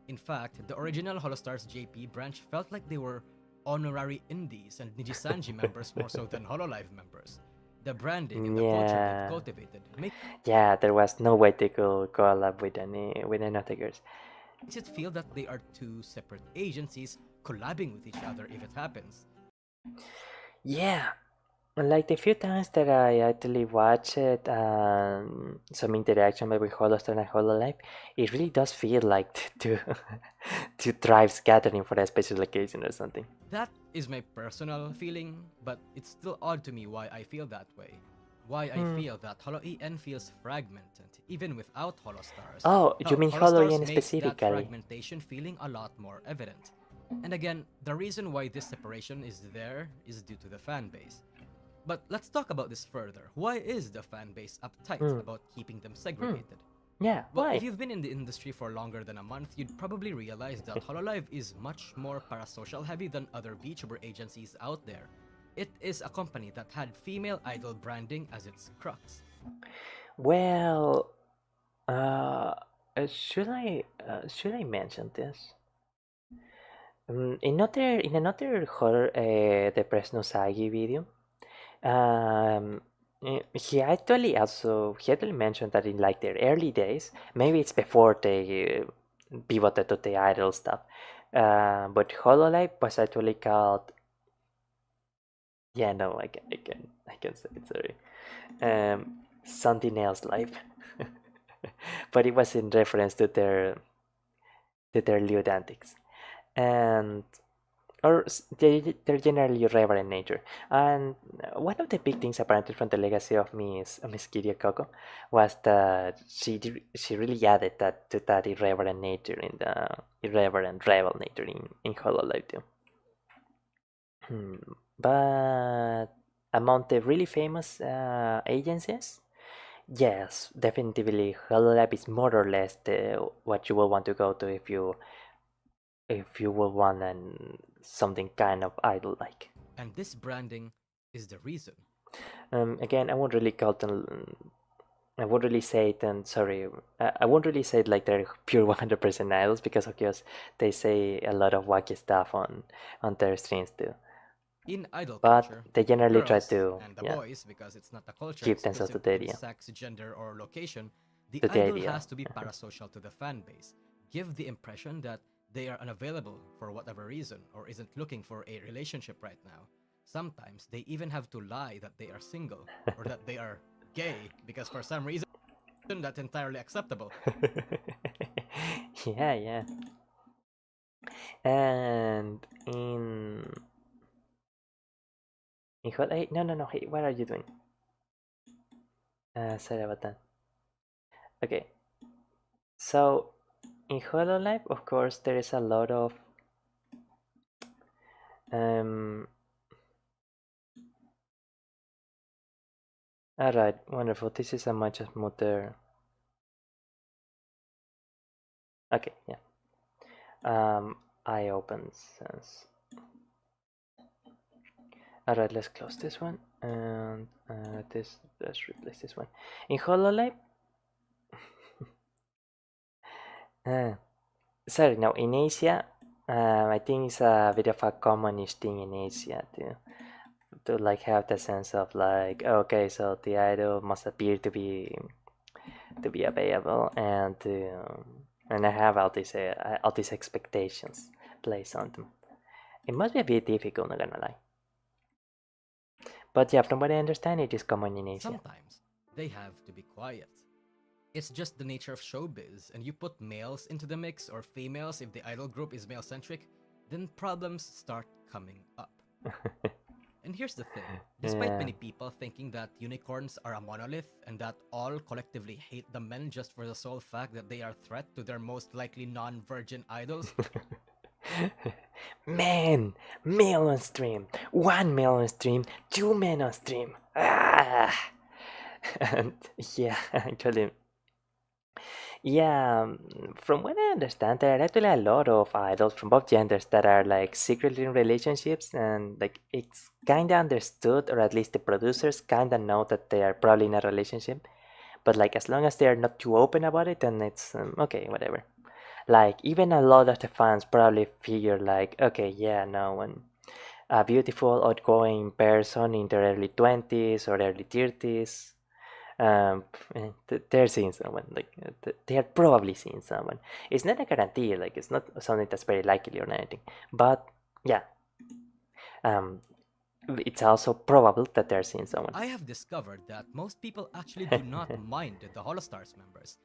In fact, the original Holostars JP branch felt like they were honorary indies and Nijisanji members more so than Hololive members. The branding and the culture they've Yeah, cultivated makes yeah. There was no way they could collab with any of the girls. it feel that they are two separate agencies collabing with each other if it happens. Yeah, like the few times that I actually watched it, some interaction between Holostar and Hololive, it really does feel like two two tribes gathering for a special occasion or something. That is my personal feeling, but it's still odd to me why I feel that way. why I feel that HoloEN feels fragmented, even without HoloStars. Oh, you Well, mean HoloStars HoloEN makes that specifically? fragmentation feeling a lot more evident. And again, the reason why this separation is there is due to the fan base. But let's talk about this further. Why is the fan base uptight Hmm. about keeping them Hmm. segregated? Yeah, Well, if why? you've been in the industry for longer than a month, you'd probably realize that Hololive is much more parasocial heavy than other VTuber agencies out there. It is a company that had female idol branding as its crux. Well, uh, should I mention this? In another horror, Depressed Nousagi video, um, he actually mentioned that in like their early days, maybe it's before they pivoted to the idol stuff, but Hololive was actually called. Yeah, no, I can say it. Sorry, something else life, but it was in reference to their lewd antics, and they're generally irreverent nature. And one of the big things apparently from the legacy of Miss Kiria Coco was that she really added that to that irreverent nature in the irreverent rebel nature in Hololive too. Hmm. But among the really famous agencies, yes, definitely Hololive is more or less what you will want to go to if you will want something kind of idol like. And this branding is the reason. Again, I won't really call them. I won't really say it, and sorry, I won't really say it like they're pure 100% idols because of course they say a lot of wacky stuff on their streams too. In idol But culture, they the generally try girls to, and the yeah, boys, because it's not a culture keep themselves exclusive to the to idea, sex, gender, or location, the to the idol idea. has to be parasocial to the fan base. Give the impression that they are unavailable for whatever reason or isn't looking for a relationship right now. Sometimes they even have to lie that they are single or that they are gay because for some reason that's entirely acceptable. Yeah, yeah. And in what? Hey, no, no, no. Hey, what are you doing? Sorry about that. Okay, so in Hololive, of course, there is a lot of um. All right, wonderful. This is a much smoother. Okay, yeah. I open sense. All right, let's close this one and let's replace this one. In Hololive, uh, sorry, no, in Asia, I think it's a bit of a commonish thing in Asia to like have the sense of like okay, so the idol must appear to be available and I have all these expectations placed on them. It must be a bit difficult, not gonna lie. But yeah, from what I understand, it is common in Asia. Sometimes they have to be quiet. It's just the nature of showbiz, and you put males into the mix or females if the idol group is male centric, then problems start coming up. And here's the thing, despite Yeah. many people thinking that unicorns are a monolith and that all collectively hate the men just for the sole fact that they are a threat to their most likely non virgin idols, Man, male on stream, one male on stream, two men on stream. Ah! And yeah, actually, yeah, from what I understand, there are actually a lot of idols from both genders that are like secretly in relationships, and like it's kind of understood, or at least the producers kind of know that they are probably in a relationship. But like as long as they are not too open about it, then it's okay, whatever. Like even a lot of the fans probably figure like, okay, yeah, no, when a beautiful, outgoing person in their early 20s or early 30s um, they're seeing someone like they are probably seeing someone. It's not a guarantee, like it's not something that's very likely or anything, but yeah, um, it's also probable that they're seeing someone. I have discovered that most people actually do not mind the Holostars members,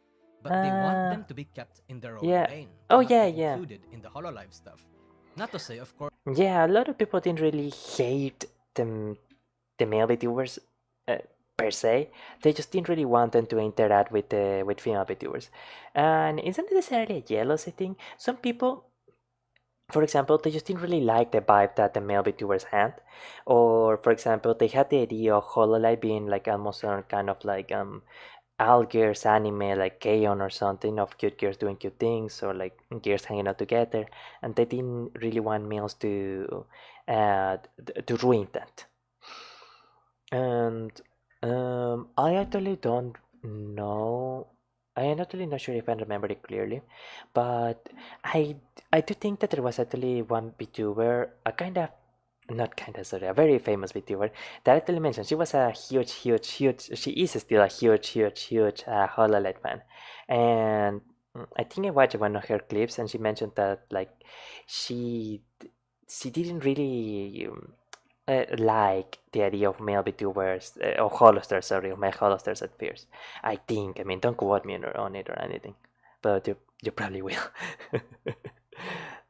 but they want uh them to be kept in their own yeah, lane, to oh not yeah, be yeah, included in the Hololive stuff. Not to say, of course, yeah, a lot of people didn't really hate the male VTubers. per se. They just didn't really want them to interact with female VTubers, and it's not necessarily a jealousy thing. Some people, for example, they just didn't really like the vibe that the male VTubers had, or for example, they had the idea of Hololive being like almost some kind of like all girls anime like K-On! Or something, of cute girls doing cute things, or like girls hanging out together, and they didn't really want males to ruin that. And I actually don't know. I am actually not sure if I remember it clearly, but I I do think that there was actually one VTuber, a kind of, not kind of, sorry, a very famous VTuber that actually mentioned she was a huge. She is still a huge Hololive fan, and I think I watched one of her clips, and she mentioned that like she she didn't really like the idea of male VTubers, or holosters, sorry, of male holosters at first. I think, I mean, don't quote me on it or anything, but you probably will.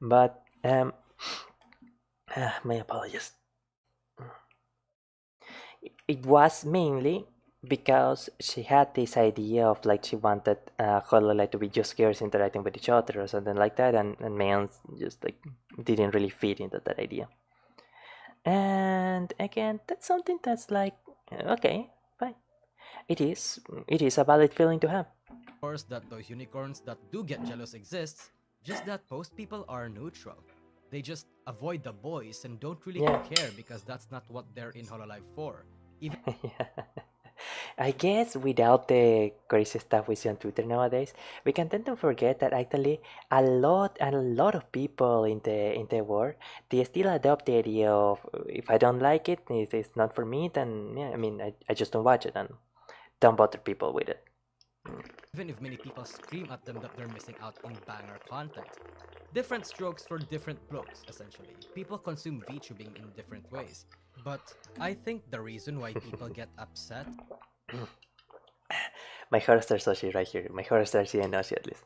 But my apologies. It was mainly because she had this idea of like she wanted Hololive to be just girls interacting with each other or something like that, and males just like didn't really fit into that idea. And again, that's something that's like, okay, fine. It is a valid feeling to have. Course that those unicorns that do get jealous exists, just that most people are neutral. They just avoid the boys and don't really Yeah. care because that's not what they're in Hololive for. Even Yeah. I guess without the crazy stuff we see on Twitter nowadays, we can tend to forget that actually a lot of people in the world, they still adopt the idea of, if I don't like it, if it's not for me, then yeah, I mean, I just don't watch it and don't bother people with it. even if many people scream at them that they're missing out in banger content. Different strokes for different blokes, essentially. People consume VTubing in different ways. But I think the reason why people get upset My Horror Soshi right here. My Horror Soshi and Noshi at least.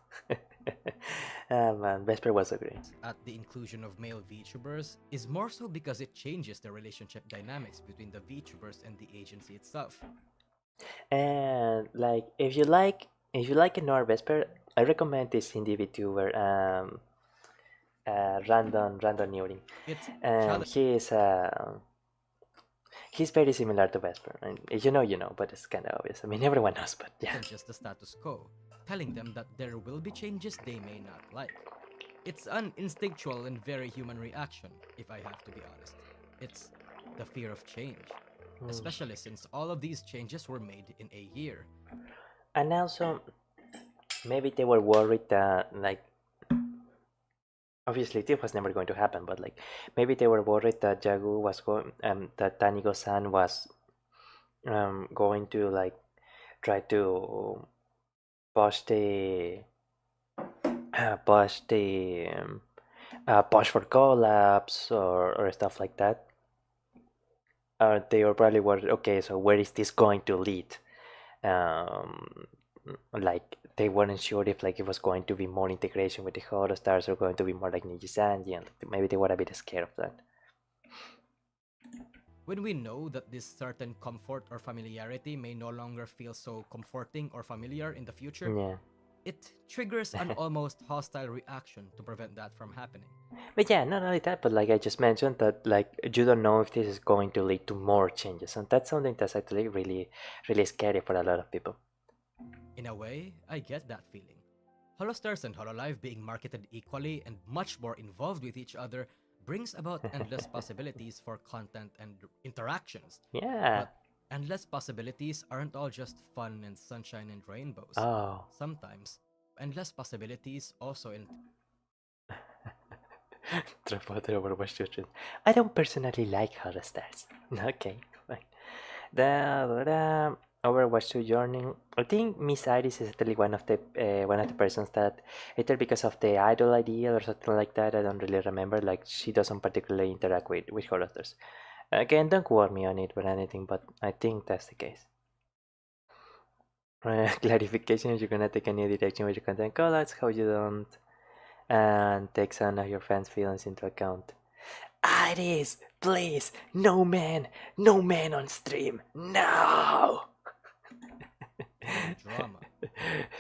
Man, Vesper was so great. at the inclusion of male VTubers is more so because it changes the relationship dynamics between the VTubers and the agency itself. And like, if you like Ignore Vesper, I recommend this indie VTuber, Random Neuring. It Um, he is uh, he's very similar to Vesper, and if you know, you know, but it's kind of obvious. I mean, everyone knows, but yeah. challenges the status quo, telling them that there will be changes they may not like. It's an instinctual and very human reaction, if I have to be honest. It's the fear of change, especially since all of these changes were made in a year. And also, maybe they were worried that, like, obviously this was never going to happen, but like, maybe they were worried that that Tanigo-san was going to like try to push the push the push for collabs, or stuff like that. They were probably worried, okay, so where is this going to lead? Um, like, they weren't sure if like it was going to be more integration with the Holo Stars, or going to be more like Nijisanji, and maybe they were a bit scared of that. When we know that this certain comfort or familiarity may no longer feel so comforting or familiar in the future, Yeah. it triggers an almost hostile reaction to prevent that from happening. But yeah, not only that, but like I just mentioned, that like you don't know if this is going to lead to more changes, and that's something that's actually really scary for a lot of people. In a way, I get that feeling. Holostars and Hololive being marketed equally and much more involved with each other brings about endless possibilities for content and interactions. Yeah. But endless possibilities aren't all just fun and sunshine and rainbows. Oh. Sometimes, endless possibilities also Trapote Overwatch children. I don't personally like Hollow Stars. Okay, fine. The Overwatch 2 journey. I think Miss Iris is actually one of the persons that, either because of the idol idea or something like that, I don't really remember. Like, she doesn't particularly interact with characters. Again, don't quote me on it or anything, but I think that's the case. Clarification: if you're gonna take any direction with your content, call that's how you don't and take some of your fans' feelings into account. Iris, please, no man on stream, no! drama.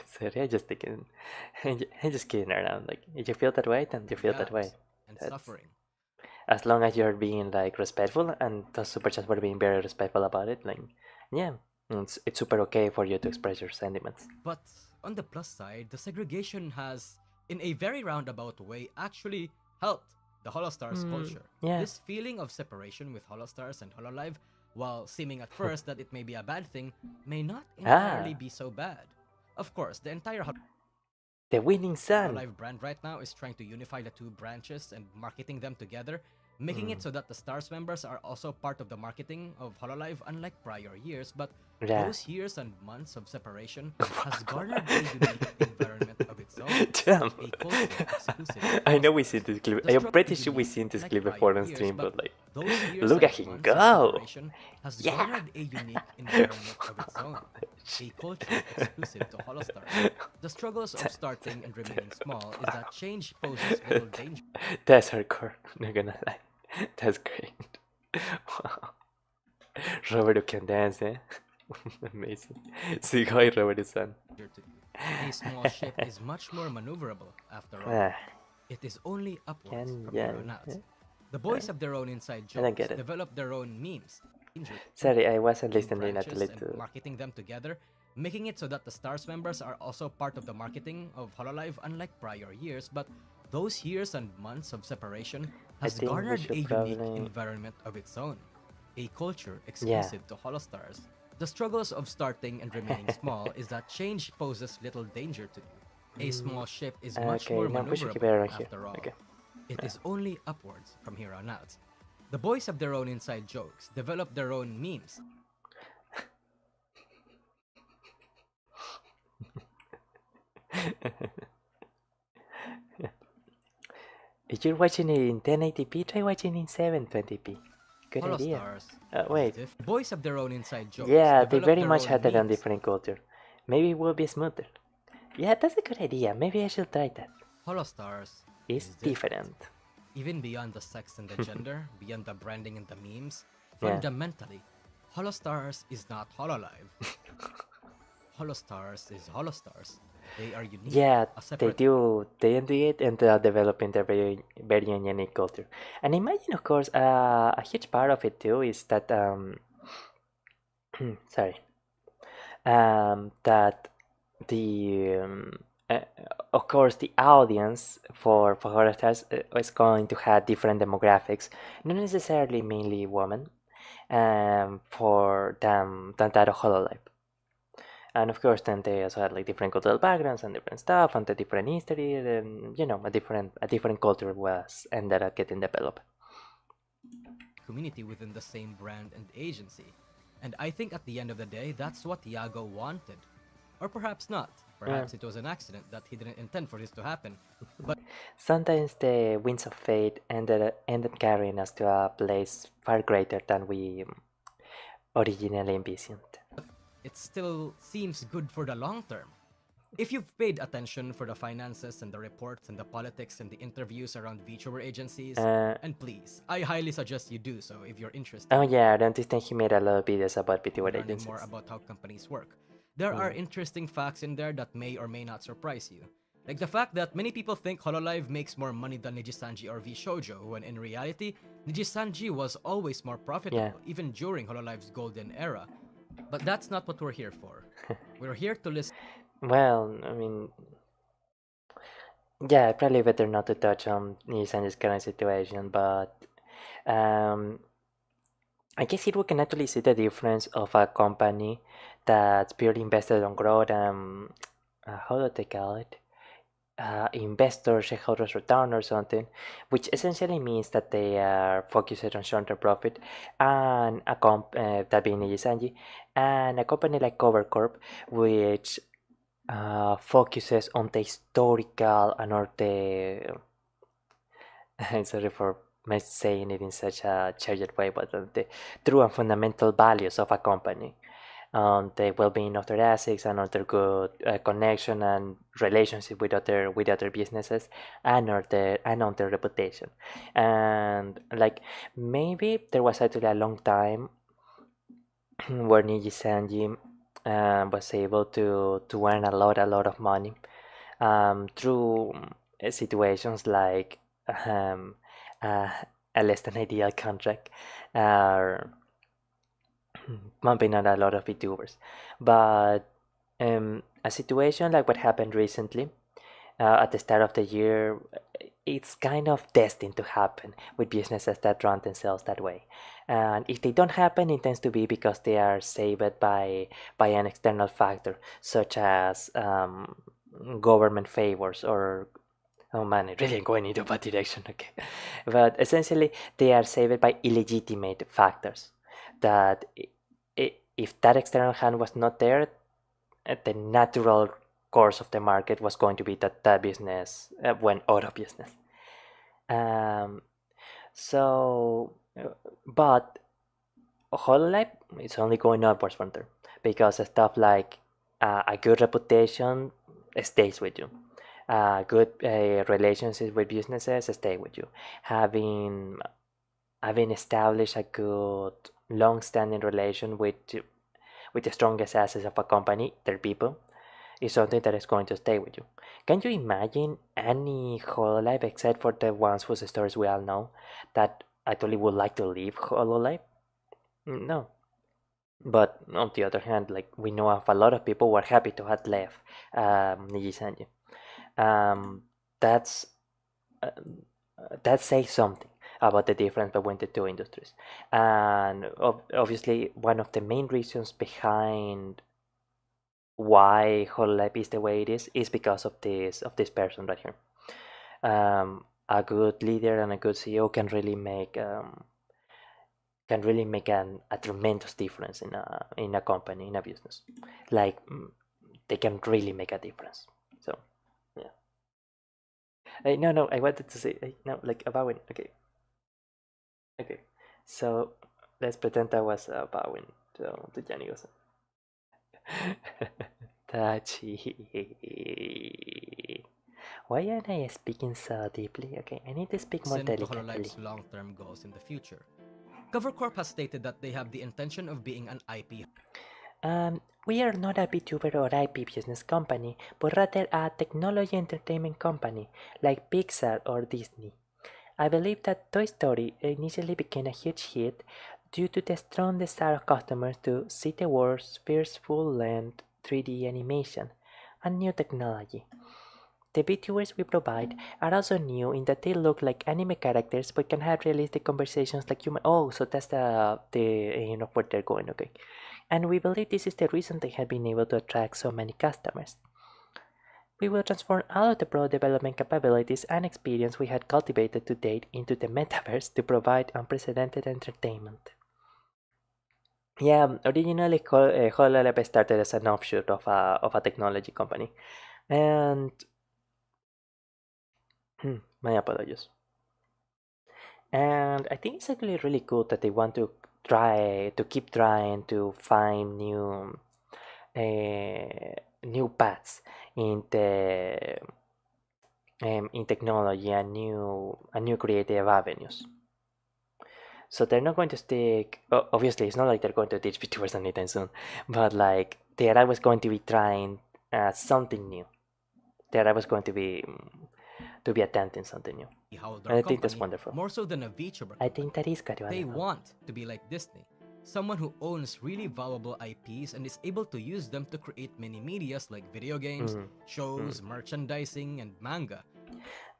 Sorry, I just thinking, I'm just kidding around. Like, if you feel that way, then you feel that way. Gaps and That's suffering. as long as you're being like respectful, and the super chats were being very respectful about it. Like, yeah, it's super okay for you to express your sentiments. But on the plus side, the segregation has, in a very roundabout way, actually helped the Holostars culture. Yeah. This feeling of separation with Holostars and Hololive, while seeming at first that it may be a bad thing, may not entirely Ah, be so bad. Of course, the entire the winning sun. Hololive brand right now is trying to unify the two branches and marketing them together, making it so that the Stars members are also part of the marketing of Hololive unlike prior years, but Yeah. those years and months of separation has garnered a unique environment of its own, Damn. a culture exclusive to I know we Holostars. seen this clip. The I am struggle pretty is sure we unique, seen this like clip prior before on years, stream, but but like, those years look and at him months of go. separation has Yeah. garnered a unique environment of its own, a culture exclusive to Holostars. The struggles of starting and remaining small is that change poses little danger. That's hardcore. Not gonna lie. That's great. Wow. Roberto can dance, eh? Amazing. See how Roberto san. To you. A small ship is much more maneuverable, after all. Ah, It is only upwards from yeah, here on out. yeah. The boys have their own inside I don't jokes, get it. develop their own memes, Sorry, I wasn't in listening branches attentively and to. marketing them together, making it so that the Stars members are also part of the marketing of Hololive unlike prior years, but those years and months of separation I has think we garnered should a unique probably. environment of its own, a culture Yeah. exclusive to Holostars. The struggles of starting and remaining small is that change poses little danger to you. A small ship is much Okay, more no, we should keep it maneuverable, around here. after all. Okay. It is only upwards from here on out. The boys have their own inside jokes, develop their own memes, If you're watching it in 1080p, try watching in 720p. Good idea. Holostars. Wait. Boys have their own inside jokes. Yeah, they develop very their much own had their own memes. different culture. Maybe it will be smoother. Yeah, that's a good idea. Maybe I should try that. Holostars It's is different. Even beyond the sex and the gender, beyond the branding and the memes, Yeah. fundamentally, Holostars is not Hololive. Holostars is Holostars. They are unique. Yeah, a they separate do. They do it, and they are developing their very unique culture. And imagine, of course, a huge part of it too is that sorry, that the uh, of course the audience for horror stars is going to have different demographics, not necessarily mainly women, for them than that of Hololive. And of course, then they also had like different cultural backgrounds and different stuff and the different history, and a different culture was ended up getting developed. community within the same brand and agency. And I think at the end of the day, that's what Iago wanted. Or perhaps not. Perhaps it was an accident that he didn't intend for this to happen. But Sometimes the winds of fate ended carrying us to a place far greater than we originally envisioned. it still seems good for the long term. If you've paid attention for the finances and the reports and the politics and the interviews around VTuber agencies, and please, I highly suggest you do so if you're interested. Oh yeah, don't you think he made a lot of videos about Vtubers Learning agencies? more about how companies work. There are interesting facts in there that may or may not surprise you. Like the fact that many people think Hololive makes more money than Nijisanji or VShojo, when in reality, Nijisanji was always more profitable, even during Hololive's golden era. But that's not what we're here for. We're here to listen. Well, I mean, yeah, probably better not to touch on Nisanji's current situation, but I guess here we can actually see the difference of a company that's purely invested on growth and how do they call it? Investor shareholders return or something, which essentially means that they are focused on short-term profit, and that being Nijisanji, and a company like Covercorp, which focuses on the historical and or the I'm sorry for saying it in such a charged way, but the true and fundamental values of a company, the well-being of their assets and other good connection and relationship with other businesses, and on their reputation. And like maybe there was actually a long time where Niji Sanji was able to earn a lot of money through situations like um, uh, a less than ideal contract, uh, bumping on a lot of VTubers. But a situation like what happened recently at the start of the year, it's kind of destined to happen with businesses that run themselves that way. And if they don't happen, it tends to be because they are saved by an external factor, such as government favors or oh man, it really going into a bad direction. Okay, but essentially they are saved by illegitimate factors. That if that external hand was not there, the natural course of the market was going to be that that business went out of business. Um, so, but HoloLive it's only going upwards from there because stuff like a good reputation stays with you. Good relationships with businesses stay with you. Having established a good long-standing relation with the strongest assets of a company, their people, is something that is going to stay with you. Can you imagine any Hololive except for the ones whose stories we all know that actually would like to leave Hololive? No. But on the other hand, like we know of a lot of people who are happy to have left Nijisanji. Um, that's uh, that says something about the difference between the two industries, and obviously one of the main reasons behind why Hololive is the way it is because of this person right here. A good leader and a good CEO can really make a tremendous difference in a company, in a business. Like they can really make a difference. So yeah. No, I wanted to say no, like bowing. Okay, okay. So let's pretend I was bowing to Jenny. Tachi. Why am I speaking so deeply? Okay, I need to speak more To delicately. Hololife's long-term goals in the future. CoverCorp has stated that they have the intention of being an IP. We are not a VTuber or IP business company, but rather a technology entertainment company like Pixar or Disney. I believe that Toy Story initially became a huge hit due to the strong desire of customers to see the world's first full-length 3D animation and new technology. The VTubers we provide are also new in that they look like anime characters but can have realistic conversations like human. Oh, so that's the where they're going. Okay, and we believe this is the reason they have been able to attract so many customers. We will transform all of the product development capabilities and experience we had cultivated to date into the metaverse to provide unprecedented entertainment. Yeah, originally HoloLab started as an offshoot of a technology company, and my apologies. And I think it's actually really cool that they want to try to keep trying to find new paths in the in technology and new creative avenues. So they're not going to stick. Obviously, it's not like they're going to teach VTubers anytime soon, but like they're always going to be trying something new. They're always going to be attempting something new, How and their I think that's company, wonderful. more so than a VTuber I company. think that is very They wonderful. want to be like Disney, someone who owns really valuable IPs and is able to use them to create many medias like video games, shows, merchandising, and manga.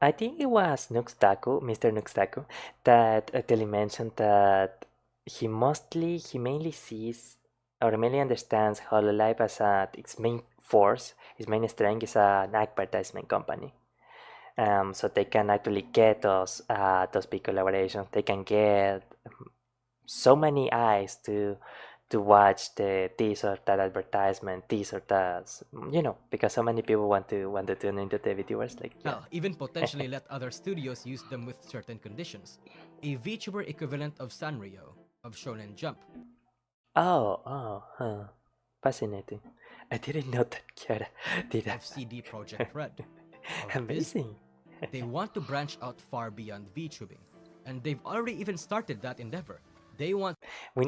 I think it was Nuxtaku, Mr. Nuxtaku, that actually mentioned that he mainly sees or mainly understands Hololive as its main force, its main strength is an advertisement company. So they can actually get those big collaborations. They can get so many eyes to watch this or that advertisement, this or that, because so many people want to tune into the viewers. Like yeah. Hell, even potentially let other studios use them with certain conditions. A VTuber equivalent of Sanrio, of Shonen Jump. Huh. Fascinating. I didn't know that Kiara did that. Of CD Projekt Red, of Biz. Amazing. They want to branch out far beyond VTubing, and they've already even started that endeavor. They want We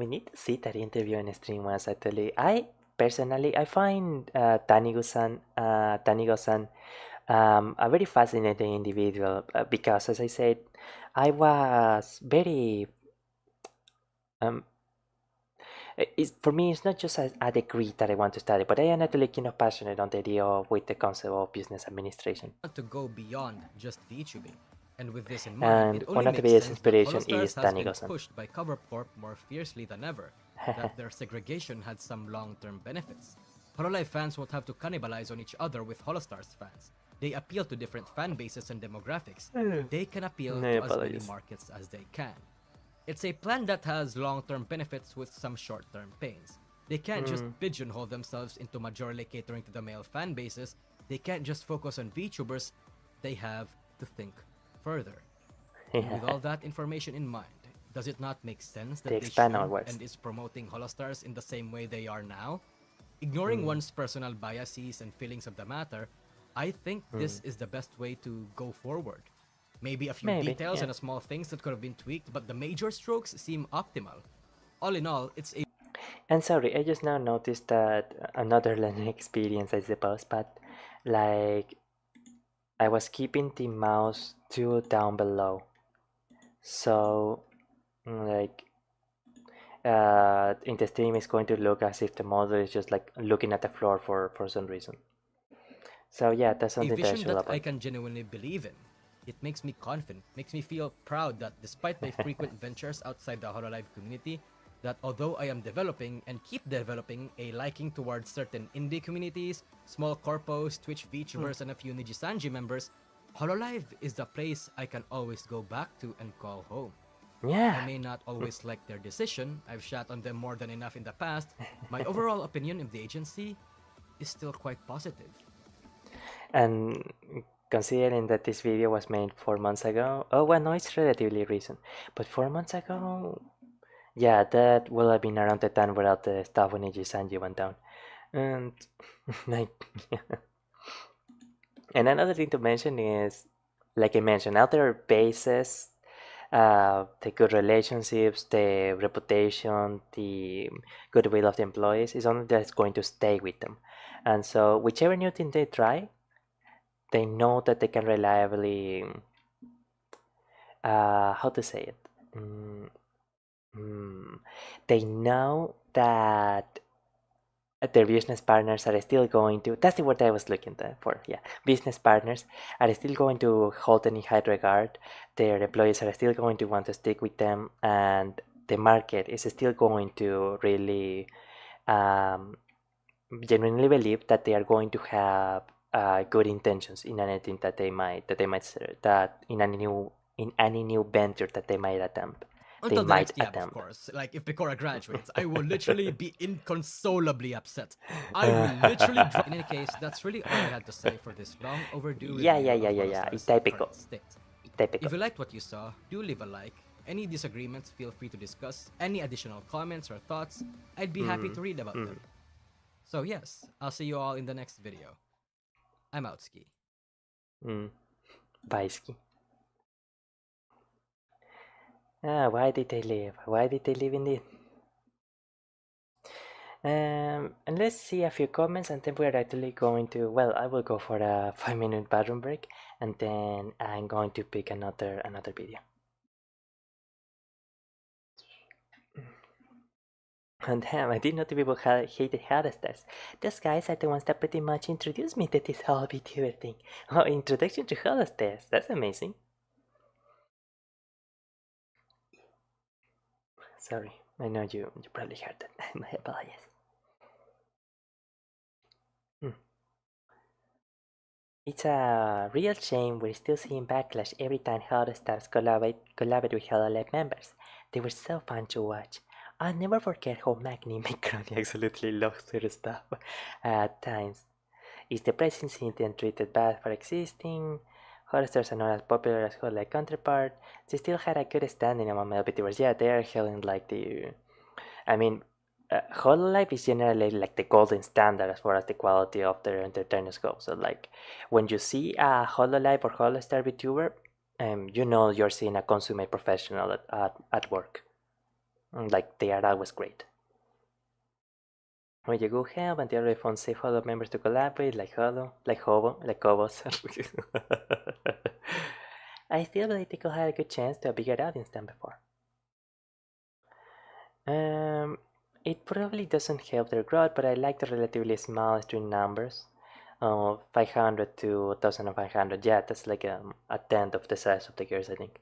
need to see that interview and stream once. Actually, I personally, I find Tanigo-san a very fascinating individual because, as I said, I was very um, for me, it's not just a degree that I want to study, but I am actually kind of passionate on the idea of with the concept of business administration. To go beyond just VTubing. And with this in mind, it And only one of the makes biggest sense that inspiration Holostars is has been Tanigo-san. pushed by Cover Corp more fiercely than ever, that their segregation had some long-term benefits. Hololive fans won't have to cannibalize on each other with Holostars fans. They appeal to different fan bases and demographics. They can appeal My to as many apologies. markets as they can. It's a plan that has long-term benefits with some short-term pains. They can't just pigeonhole themselves into majorly catering to the male fan bases. They can't just focus on VTubers. They have to think further. And with all that information in mind, does it not make sense They that they expand should outwards. and is promoting Holostars in the same way they are now? Ignoring one's personal biases and feelings of the matter, I think this is the best way to go forward. Maybe a few Maybe, details yeah. and a small things that could have been tweaked, but the major strokes seem optimal. All in all, it's a And sorry, I just now noticed that another learning experience, I suppose, but like I was keeping the mouse too down below, so like in the stream it's going to look as if the model is just like looking at the floor for some reason. So yeah, that's a something that I vision should that I avoid. can genuinely believe in. It makes me confident, makes me feel proud that despite my frequent ventures outside the Hololive community, that although I am developing and keep developing a liking towards certain indie communities, small corpos, Twitch VTubers, and a few Nijisanji members, Hololive is the place I can always go back to and call home. I Yeah, may not always like their decision, I've shat on them more than enough in the past, my overall opinion of the agency is still quite positive. and considering that this video was made 4 months ago, oh well, no, it's relatively recent, but 4 months ago, yeah, that will have been around the time where all the stuff when Sanji went down, and like, and another thing to mention is, like I mentioned, other bases, the good relationships, the reputation, the goodwill of the employees is something that's going to stay with them. And so, whichever new thing they try, they know that they can reliably, how to say it? Mm, they know that their business partners are still going to, that's the word I was looking for, yeah, business partners are still going to hold them in high regard, their employees are still going to want to stick with them, and the market is still going to really um, genuinely believe that they are going to have good intentions in anything that in any new venture that they might attempt. They Until the might next yab, of attempt. course. Like, if Picora graduates, I will literally be inconsolably upset. I will literally drop. In any case, that's really all I had to say for this long overdue Yeah, yeah, review yeah, of yeah, yeah. Holostar's Typical. current state. Typical. If you liked what you saw, do leave a like. Any disagreements, feel free to discuss. Any additional comments or thoughts, I'd be happy to read about them. So yes, I'll see you all in the next video. I'm out, Ski. Baisky. Why did they leave? Why did they leave indeed? And let's see a few comments, and then we're actually going to. Well, I will go for a 5 minute bathroom break, and then I'm going to pick another video. And damn, I didn't know the people hated Hardstars. Those guys are the ones that pretty much introduced me to this whole VTuber thing. Oh, introduction to Hardstars. That's amazing. Sorry, I know you probably heard that. My apologies. Hmm. It's a real shame we're still seeing backlash every time Hardstars collaborate with Hololive members. They were so fun to watch. I'll never forget how Magni Macaroni absolutely lost her stuff at times. Is the present then treated bad for existing? Holosters are not as popular as Hololive counterpart. They still had a good standing among male VTubers. Yeah, they are held like the. I mean, Hololive is generally like the golden standard as far as the quality of their entertainers go. So like, when you see a Hololive or Holostar VTuber, you know you're seeing a consummate professional at work. Like they are always great. When you go help and the other phone save Holo members to collaborate, like Holo, like Hobo, like Hobos. I still believe they could have a good chance to a bigger audience than before. Um, it probably doesn't help their growth, but I like the relatively small stream numbers. 500 to 1500, yeah, that's like a tenth of the size of the girls, I think.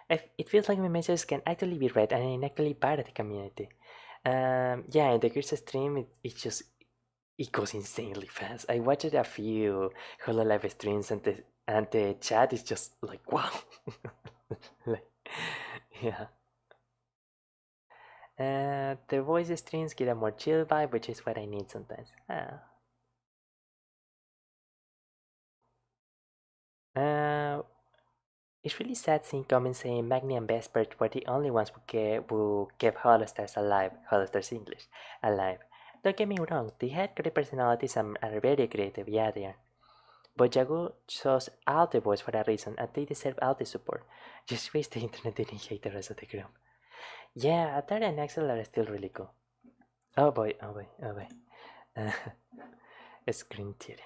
It feels like my messages can actually be read and actually part of the community. Yeah, in the girls stream, it goes insanely fast. I watched a few Hololive streams and the chat is just like wow. Like, yeah. The voice streams get a more chill vibe, which is what I need sometimes. Uh, it's really sad seeing comments saying Magni and Vespert were the only ones who kept Holostars alive, Holostars English, alive. Don't get me wrong, they had great personalities and are very creative, yeah they are. But Jago chose all the boys for a reason and they deserve all the support. Just wish the internet didn't hate the rest of the group. Yeah, Atari and Axel are still really cool. Oh boy, oh boy, oh boy. Uh, screen tearing.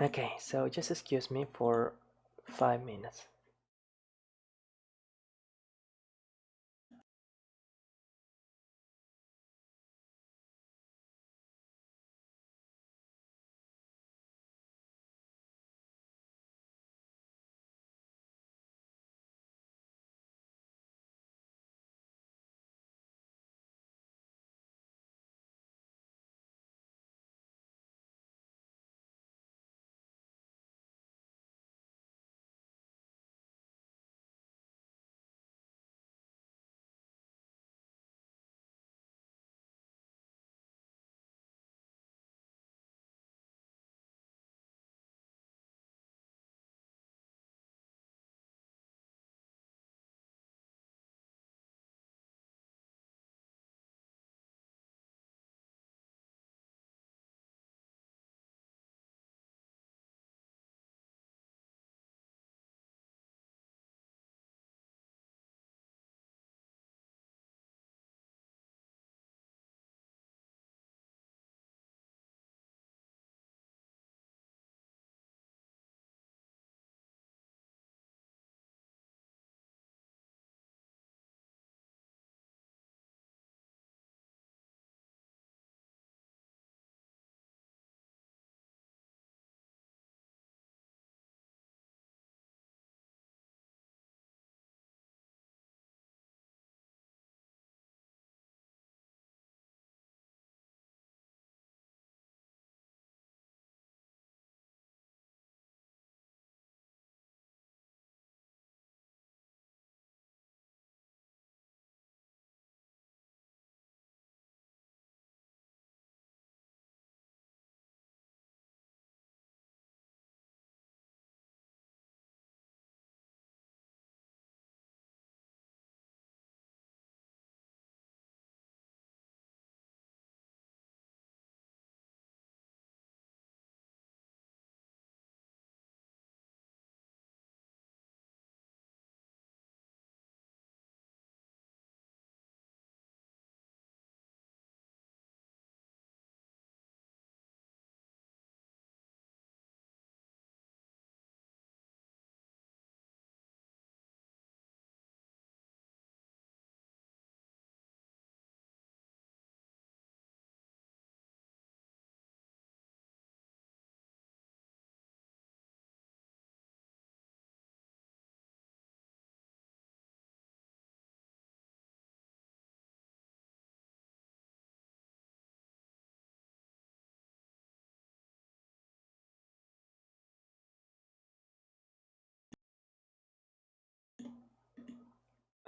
Okay, so just excuse me for 5 minutes.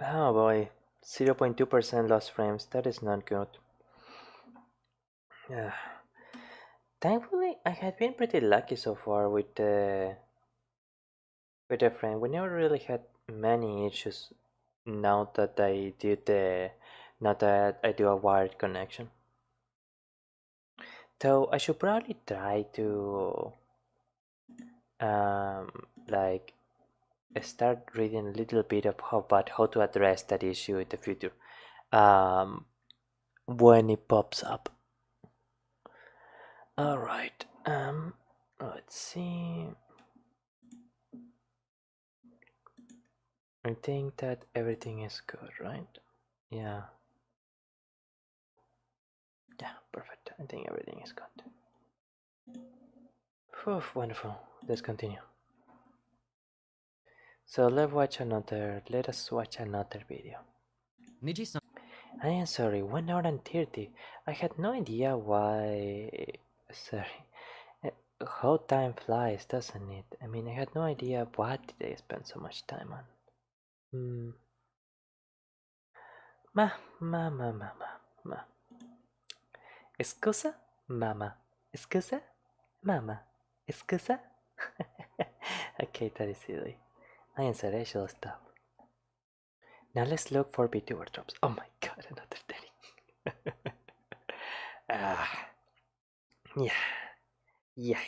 Oh boy, 0.2% lost frames. That is not good. Yeah. Thankfully, I had been pretty lucky so far with the frame. We never really had many issues. Now that I did the, now that I do a wired connection. So I should probably try to um like start reading a little bit about how to address that issue in the future. Um, when it pops up. All right. Let's see. I think that everything is good, right? Yeah. Yeah, perfect. I think everything is good. Whew, wonderful. Let's continue. So let us watch another video. Niji-san. I am sorry, 1 hour and 30. I had no idea why. Sorry. Uh, How time flies, doesn't it? I mean, I had no idea what did I spend so much time on. Hmm. Ma, ma. Scusa? Mama. Scusa? Mama. Scusa? Okay, that is silly. I am sorry, I should stop. Now let's look for Vtuber tropes. Oh my god, another 30. Ah, yeah. Yeah.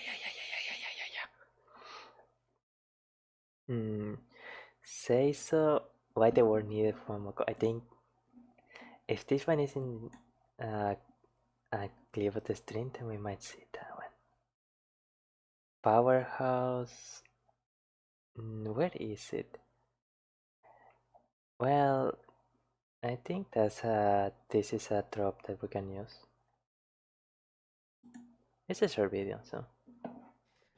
Say so. Why the word needed for Moko? I think if this one is in uh, a clip of the stream, then we might see that one. Powerhouse. Where is it? Well, I think this is a trope that we can use. It's a short video, so.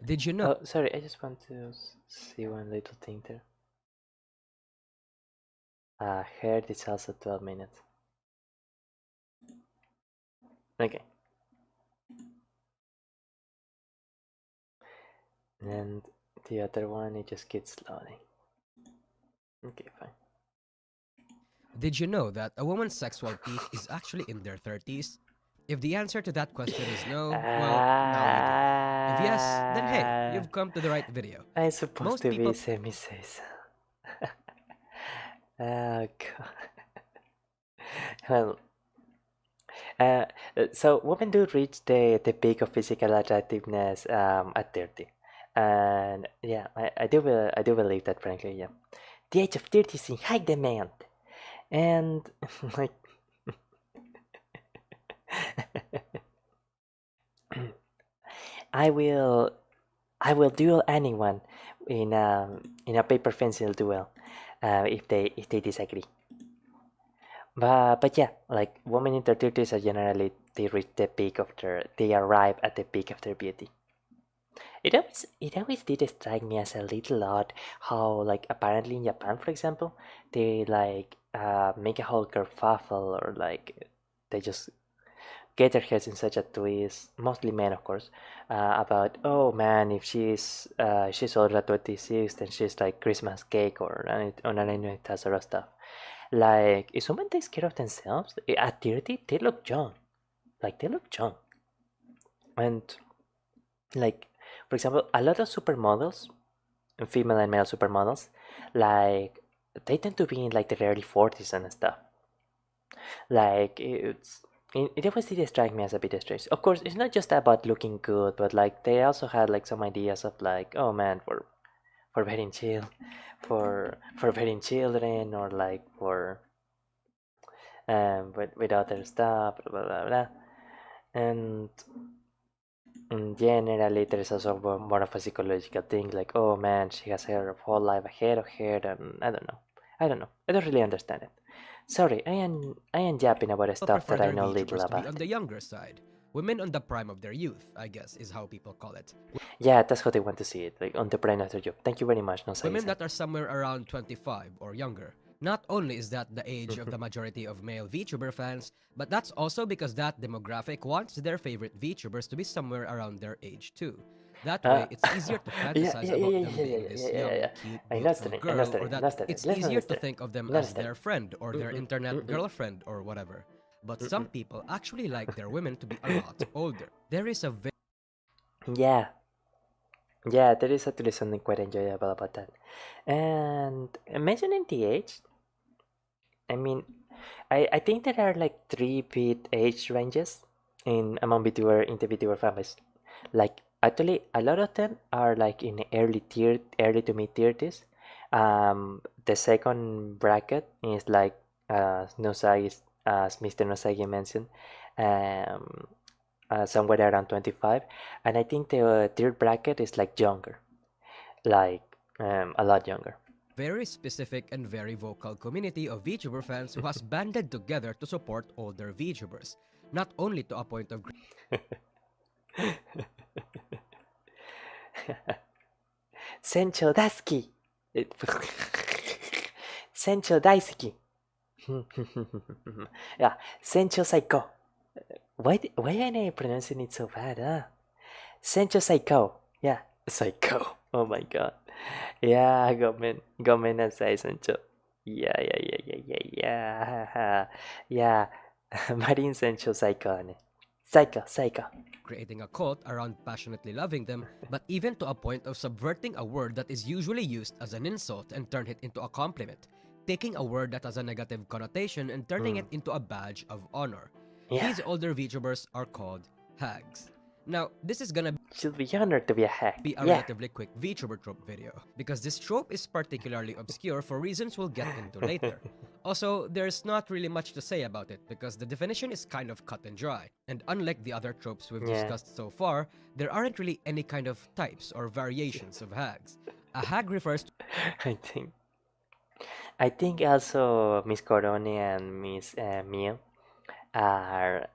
Did you know? Oh, sorry, I just want to see one little thing there. Here it's also 12 minutes. Okay. And the other one, it just keeps loading. Okay, fine. Did you know that a woman's sexual peak is actually in their 30s? If the answer to that question is no, well, now you do. If yes, then hey, you've come to the right video. I'm supposed Most to be people semi-says. Oh god. Well, uh, so women do reach the peak of physical attractiveness at 30, and yeah, I do believe that, frankly. Yeah, the age of 30 is in high demand, and like I will I will duel anyone in a paper pencil duel if they disagree. But yeah, like women in their 30s are generally they reach the peak of they arrive at the peak of their beauty. It always did strike me as a little odd how, like, apparently in Japan, for example, they like make a whole kerfuffle, or like they just get their heads in such a twist, mostly men of course, about, oh man, if she's older at 26, then she's like Christmas cake, or that sort of stuff. Like, if someone takes care of themselves at 30, they look young. Like, they look young. And like, for example, a lot of supermodels, female and male supermodels, like, they tend to be in like the early 40s and stuff. Like, it always did strike me as a bit strange. Of course, it's not just about looking good, but like they also had like some ideas of like, oh man, for bearing chill, for bearing children, or like for with other stuff, blah blah blah. And generally, there's also more of a psychological thing, like, oh man, she has her whole life ahead of her, and I don't know, I don't really understand it. Sorry, I am yapping about stuff prefer that I their know little VTubers to be on about. the younger side. Women on the prime of their youth, I guess, is how people call it. Yeah, that's how they want to see it, like on the brain after job. Thank you very much, no Women san. that are somewhere around 25 or younger. Not only is that the age of the majority of male VTuber fans, but that's also because that demographic wants their favorite VTubers to be somewhere around their age too. That Uh, way, it's easier to fantasize about them being this young, cute, beautiful I know girl, or that studying. it's Let's not easier to study. think of them Not as study. their friend or their Mm-mm, internet mm-mm, girlfriend or whatever. But some mm-mm. people actually like their women to be a lot older. There is a Yeah, yeah, there is actually something quite enjoyable about that. And mentioning the age, I mean, I think there are like three bit age ranges in among VTuber in the VTuber families. Like, actually, a lot of them are like in early to mid 30s. The second bracket is like Nousagi as Mr. Nosagi mentioned, um, somewhere around 25, and I think the third bracket is like younger, like a lot younger. very specific and very vocal community of VTuber fans who has banded together to support older VTubers, not only to a point of Sencho Daisuki! Sencho Daisuki! Yeah, Sencho Saiko! Why am I pronouncing it so bad, huh? Sencho Saiko! Yeah, Saiko! Oh my god. Yeah, gomen nasai, Sencho. Yeah, yeah, yeah, yeah, yeah, yeah. Yeah, Marin Sencho Saiko ne. Saiko. creating a cult around passionately loving them, but even to a point of subverting a word that is usually used as an insult and turn it into a compliment, taking a word that has a negative connotation and turning it into a badge of honor. Yeah, These older VTubers are called hags. Now, this is gonna should be honored to be a hack. be a Yeah. relatively quick VTuber trope video, because this trope is particularly obscure for reasons we'll get into later. Also, there's not really much to say about it because the definition is kind of cut and dry, and unlike the other tropes we've Yeah. discussed so far, there aren't really any kind of types or variations of hags. A hag refers to I think also Miss Corone and Miss Mio are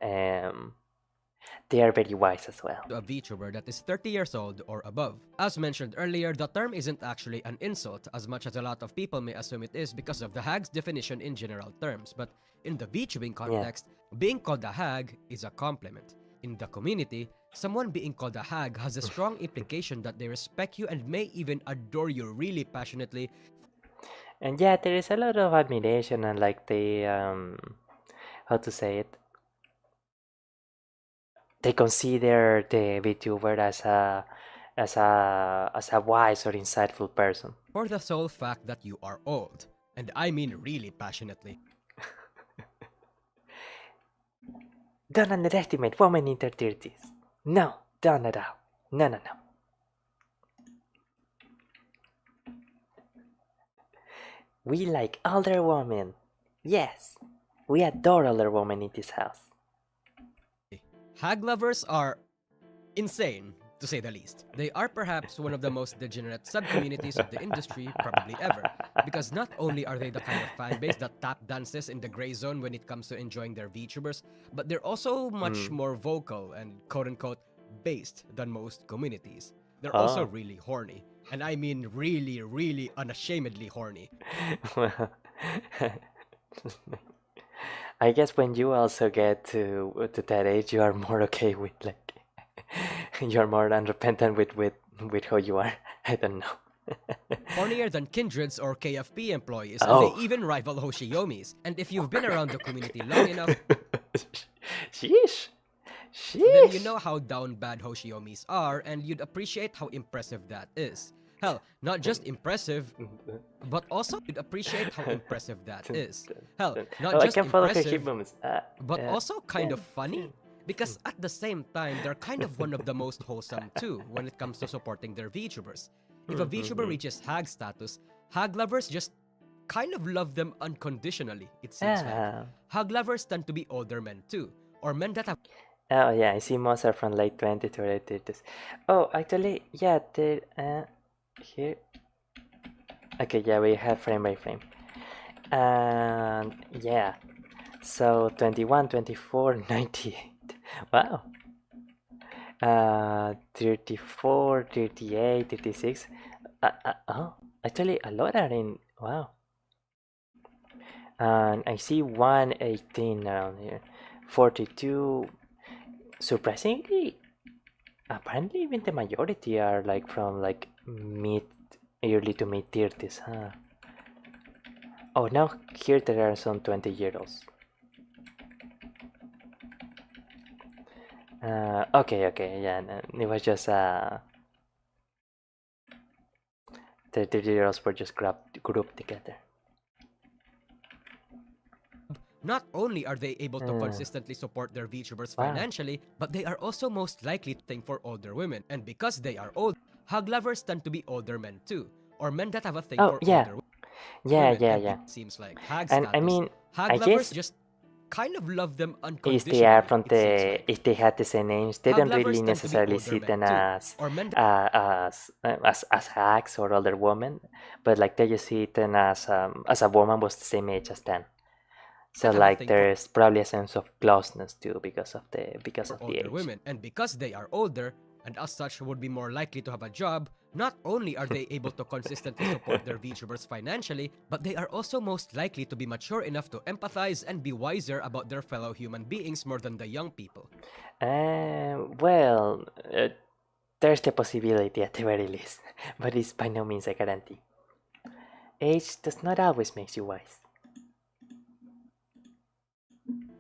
they are very wise as well. a VTuber that is 30 years old or above. As mentioned earlier, the term isn't actually an insult as much as a lot of people may assume it is because of the hag's definition in general terms, but in the VTubing context, being called a hag is a compliment. In the community, someone being called a hag has a strong implication that they respect you and may even adore you really passionately. And yeah, there is a lot of admiration and like the how to say it. They consider the VTuber as a wise or insightful person. For the sole fact that you are old. And I mean really passionately. Don't underestimate women in their 30s. No, don't at all. No. We like older women. Yes, we adore older women in this house. Hag lovers are insane, to say the least. They are perhaps one of the most degenerate subcommunities of the industry probably ever, because not only are they the kind of fan base that tap dances in the gray zone when it comes to enjoying their VTubers, but they're also much more vocal and quote-unquote based than most communities. They're also really horny. And I mean really, really unashamedly horny. Well, I guess when you also get to that age, you are more okay with like you're more unrepentant with who you are. I don't know. Hornier than Kindreds or KFP employees, and Oh. they even rival Hoshiyomis. And if you've been around the community long enough, Sheesh. then you Sheesh. know how down bad Hoshiyomis are, and you'd appreciate how impressive that is. Hell, not just impressive, but also you'd appreciate how impressive that is. Hell, not Oh, I just can follow her hip impressive, movements. but also kind of funny. Because at the same time, they're kind of one of the most wholesome too when it comes to supporting their VTubers. If a VTuber reaches hag status, hag lovers just kind of love them unconditionally, it seems like. Ah. Hag lovers tend to be older men too, or men that have Oh yeah, I see most are from late 20s to late 30s. Oh, actually, yeah, here. Okay, yeah, we have frame by frame. And yeah, so 21, 24, 98. Wow. 34, 38, 36. Oh, actually, a lot are in. Wow. And I see 118 around here. 42. Surprisingly, apparently, even the majority are like from like early to mid 30s, huh? Oh, now here there are some 20-year-olds. Okay, yeah, it was just 30-year-olds were just grouped together. not only are they able to consistently support their VTubers Wow. financially, but they are also most likely to think for older women. And because they are old, hag lovers tend to be older men too, or men that have a thing Oh, for yeah. older women. Yeah, And yeah. it seems like hag And status. I mean, Hag I lovers guess just kind of love them If they are unconditionally, from it seems like. if they had the same names, they Hag don't lovers really tend to be necessarily older see men them too, or men that as hags or older women, but like they just see them as a woman was the same age as them. So have a like thing for there's probably a sense of closeness too because of the older age. women, and because they are older, and as such would be more likely to have a job, not only are they able to consistently support their VTubers financially, but they are also most likely to be mature enough to empathize and be wiser about their fellow human beings more than the young people. Well, there's the possibility at the very least, but it's by no means a guarantee. Age does not always make you wise.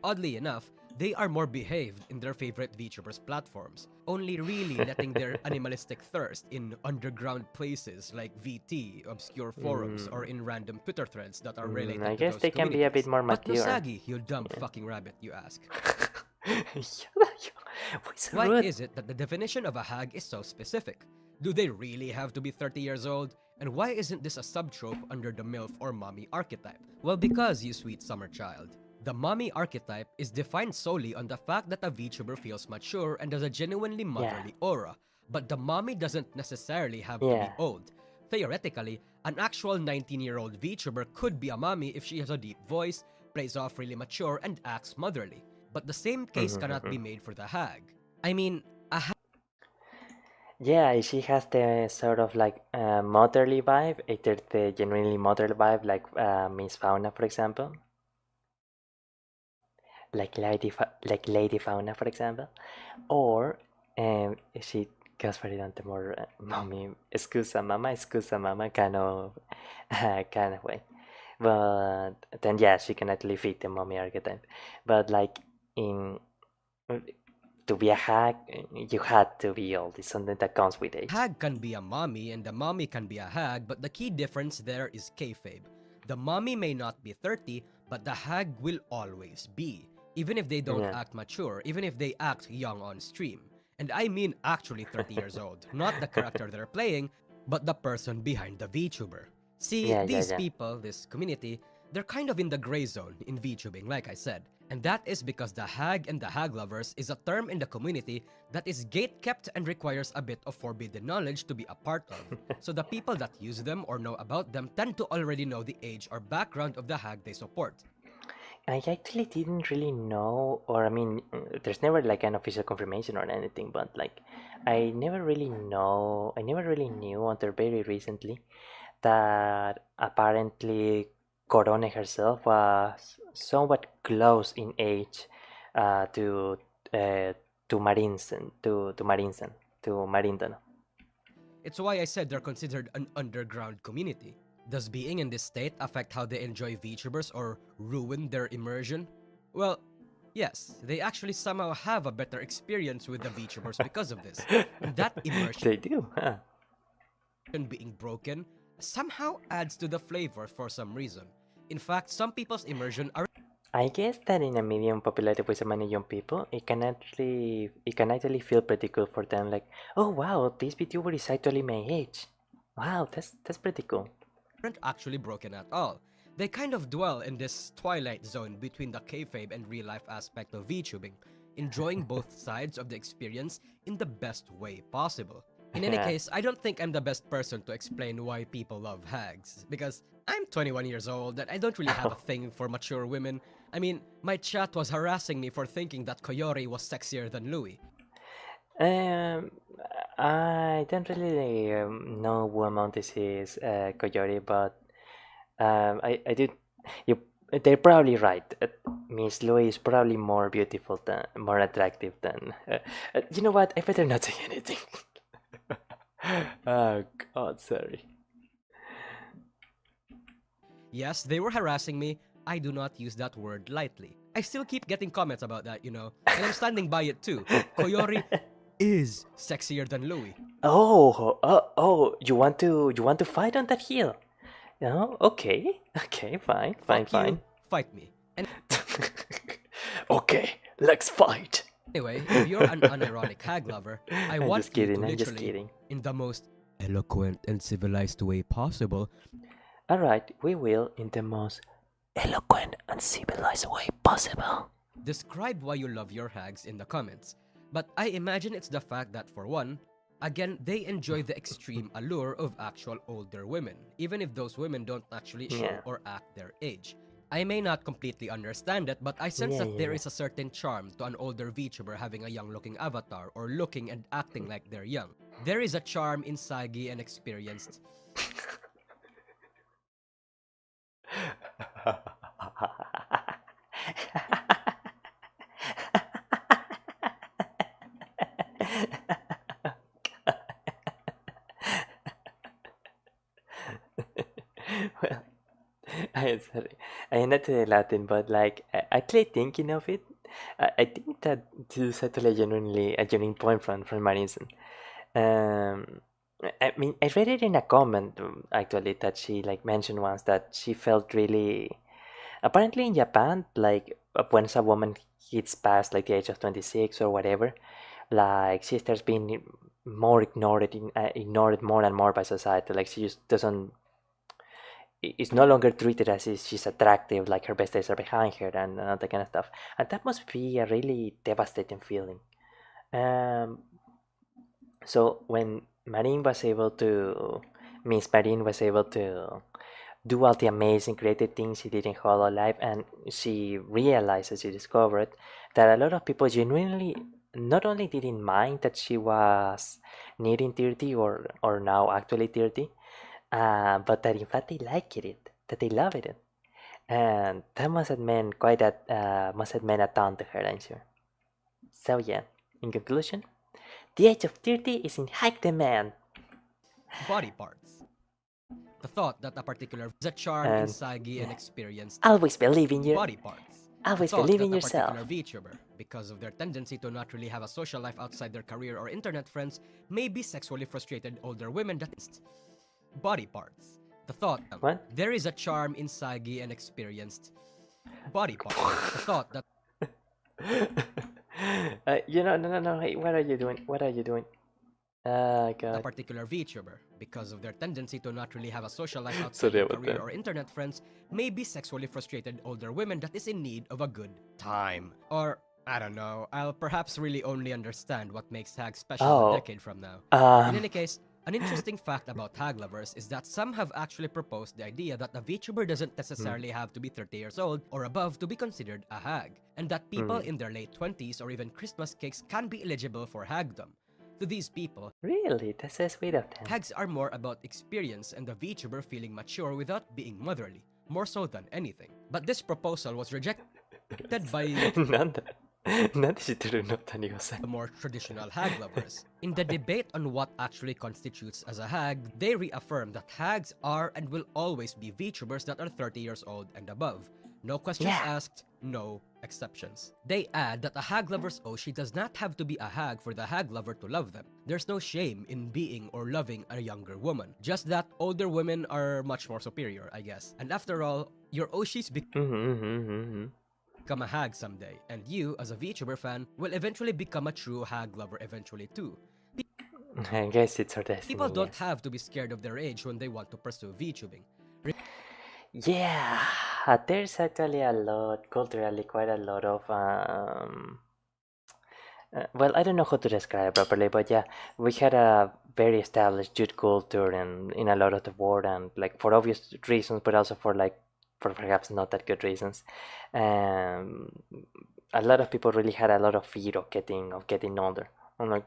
Oddly enough, they are more behaved in their favorite VTubers platforms, only really letting their animalistic thirst in underground places like VT, obscure forums, or in random Twitter threads that are I related to guess those they can be a bit communities. more But mature. Nousagi, you dumb Yeah. fucking rabbit, you ask. Why so Why rude? is it that the definition of a hag is so specific? Do they really have to be 30 years old? And why isn't this a subtrope under the MILF or mommy archetype? Well, because, you sweet summer child. The mommy archetype is defined solely on the fact that a VTuber feels mature and has a genuinely motherly aura, but the mommy doesn't necessarily have to be Yeah. old. Theoretically, an actual 19-year-old VTuber could be a mommy if she has a deep voice, plays off really mature, and acts motherly. But the same case cannot be made for the hag. I mean, a hag Yeah, she has the sort of like motherly vibe, either the genuinely motherly vibe, like Miss Fauna, for example, like Lady Fauna, for example, or she goes for it on the more mommy, excusa mama kind of way. But then yeah, she can actually fit the mommy archetype. But like in to be a hack, you had to be old. It's something that comes with age. hag can be a mommy and the mommy can be a hag, but the key difference there is kayfabe. The mommy may not be 30, but the hag will always be. Even if they don't Yeah, act mature, even if they act young on stream. And I mean actually 30 years old, not the character they're playing, but the person behind the VTuber. See, yeah, yeah, these yeah. people, this community, they're kind of in the gray zone in VTubing, like I said. And that is because the hag and the hag lovers is a term in the community that is gate-kept and requires a bit of forbidden knowledge to be a part of. So the people that use them or know about them tend to already know the age or background of the hag they support. I actually didn't really know, or I mean, there's never like an official confirmation or anything, but like, I never really knew until very recently that apparently Corone herself was somewhat close in age uh, to uh, to Marinson. It's why I said they're considered an underground community. Does being in this state affect how they enjoy VTubers or ruin their immersion? Well, yes, they actually somehow have a better experience with the VTubers because of this. And that immersion They do, huh? being broken somehow adds to the flavor for some reason. In fact, some people's immersion are I guess that in a medium populated with so many young people, it can actually feel pretty cool for them. Like, oh wow, this VTuber is actually my age. Wow, that's pretty cool. aren't actually broken at all. They kind of dwell in this twilight zone between the kayfabe and real life aspect of VTubing, enjoying both sides of the experience in the best way possible. In any Yeah. case, I don't think I'm the best person to explain why people love hags, because I'm 21 years old and I don't really have a thing for mature women. I mean, my chat was harassing me for thinking that Koyori was sexier than Louis. Um, I don't really know who amount this is Koyori, but I did. You, they're probably right. Miss Louis is probably more beautiful than, more attractive than. You know what? I better not say anything. Oh God, sorry. Yes, they were harassing me. I do not use that word lightly. I still keep getting comments about that, and I'm standing by it too. Koyori is sexier than Louis. Oh, you want to fight on that hill? No, okay, okay, Fuck you, fine. fight me. Okay, let's fight. Anyway, if you're an unironic hag lover, I I'm want just you to kidding. I'm just literally, kidding. in the most eloquent and civilized way possible, All right, we will in the most eloquent and civilized way possible. Describe why you love your hags in the comments. But I imagine it's the fact that, for one, again, they enjoy the extreme allure of actual older women, even if those women don't actually Yeah, show or act their age. I may not completely understand it, but I sense yeah, that there yeah, is a certain charm to an older VTuber having a young looking avatar or looking and acting like they're young. There is a charm in saggy and experienced. yeah. Well, I'm sorry. I am not Latin, but like actually thinking of it, I think that this is actually a genuine point from Marinson. Um, I mean, I read it in a comment actually that she like mentioned once that she felt really apparently in Japan like once a woman hits past like the age of 26 or whatever, like she starts being more ignored more and more by society. Like she just doesn't is no longer treated as if she's attractive, like her best days are behind her and all that kind of stuff. And that must be a really devastating feeling. Um, so when Marine was able to, Miss Marine was able to do all the amazing creative things she did in Hololive, and she realized, as she discovered, that a lot of people genuinely not only didn't mind that she was nearing 30 or now actually 30, but that in fact they liked it, that they loved it. And that must have meant a ton to her, I'm sure. So yeah, in conclusion, the age of 30 is in high demand, Body parts. The thought that a particular is a charm in and saggy and yeah, experienced. always believe in your, Body parts. The always thought believe that in a yourself. particular VTuber, because of their tendency to not really have a social life outside their career or internet friends, may be sexually frustrated older women that body parts. The thought What? there is a charm in saggy and experienced body parts. The thought that No, no, no. Hey, what are you doing? What are you doing? a God. particular VTuber, because of their tendency to not really have a social life outside Sorry their about career that. or internet friends, may be sexually frustrated older women that is in need of a good time. Or, I don't know, I'll perhaps really only understand what makes Hag special a Oh, decade from now. In um, any case, an interesting fact about Hag lovers is that some have actually proposed the idea that a VTuber doesn't hmm, necessarily have to be 30 years old or above to be considered a Hag, and that people hmm. in their late 20s or even Christmas cakes can be eligible for Hagdom. To these people, Really? That's so sweet of them. Hags are more about experience and the VTuber feeling mature without being motherly, more so than anything. But this proposal was rejected by なんだなんで知ってるの谷川さん the more traditional hag lovers. In the debate on what actually constitutes as a hag, they reaffirm that hags are and will always be VTubers that are 30 years old and above. No questions Yeah. asked, no exceptions. They add that a hag lover's Oshi does not have to be a hag for the hag lover to love them. There's no shame in being or loving a younger woman. Just that older women are much more superior, I guess. And after all, your Oshis become a hag someday, and you, as a VTuber fan, will eventually become a true hag lover eventually too. I guess it's our People destiny, don't yes. have to be scared of their age when they want to pursue VTubing. Yeah, there's actually a lot, culturally, quite a lot of well, I don't know how to describe it properly, but yeah, we had a very established youth culture and in a lot of the world, and like for obvious reasons, but also for like for perhaps not that good reasons. Um, a lot of people really had a lot of fear of getting older. I'm like,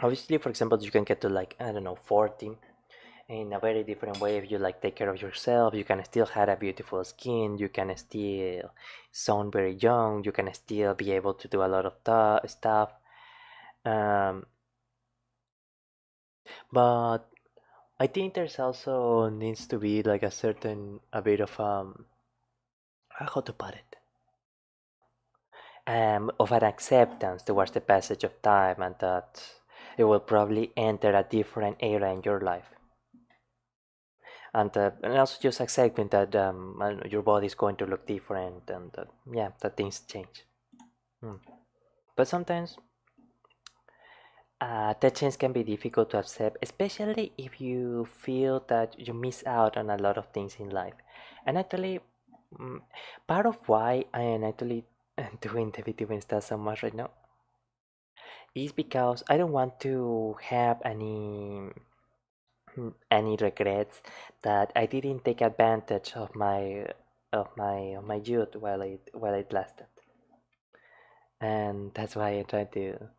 obviously, for example, you can get to like I don't know 40 in a very different way if you like take care of yourself. You can still have a beautiful skin, you can still sound very young, you can still be able to do a lot of stuff, um, but I think there's also needs to be like a bit of how to put it, of an acceptance towards the passage of time, and that it will probably enter a different era in your life. and also just accepting that I don't know, your body is going to look different, and yeah, that things change. Mm. But sometimes that change can be difficult to accept, especially if you feel that you miss out on a lot of things in life. And actually, mm, part of why I am actually doing the Vtubing stuff so much right now is because I don't want to have any regrets that I didn't take advantage of my youth while it lasted, and that's why I try to.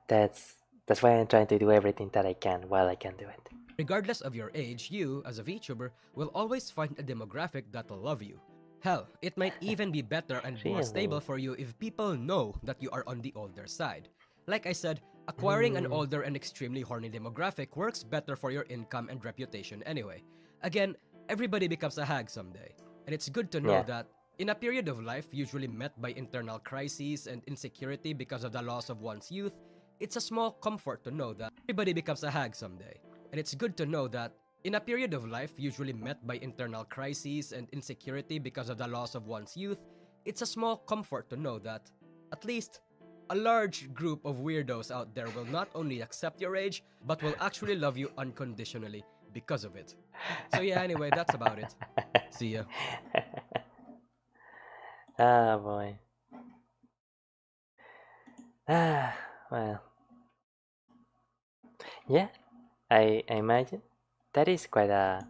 that's that's why I'm trying to do everything that I can while I can do it. Regardless of your age, you, as a VTuber, will always find a demographic that'll love you. Hell, it might even be better and more stable Really? for you if people know that you are on the older side. Like I said, acquiring an Mm, older and extremely horny demographic works better for your income and reputation anyway. Again, everybody becomes a hag someday. And it's good to know yeah. that in a period of life usually met by internal crises and insecurity because of the loss of one's youth, it's a small comfort to know that everybody becomes a hag someday. And it's good to know that in a period of life usually met by internal crises and insecurity because of the loss of one's youth, it's a small comfort to know that at least a large group of weirdos out there will not only accept your age, but will actually love you unconditionally because of it. So, yeah, anyway, that's about it. See ya. Ah, boy. Ah, well, yeah. I imagine that is quite a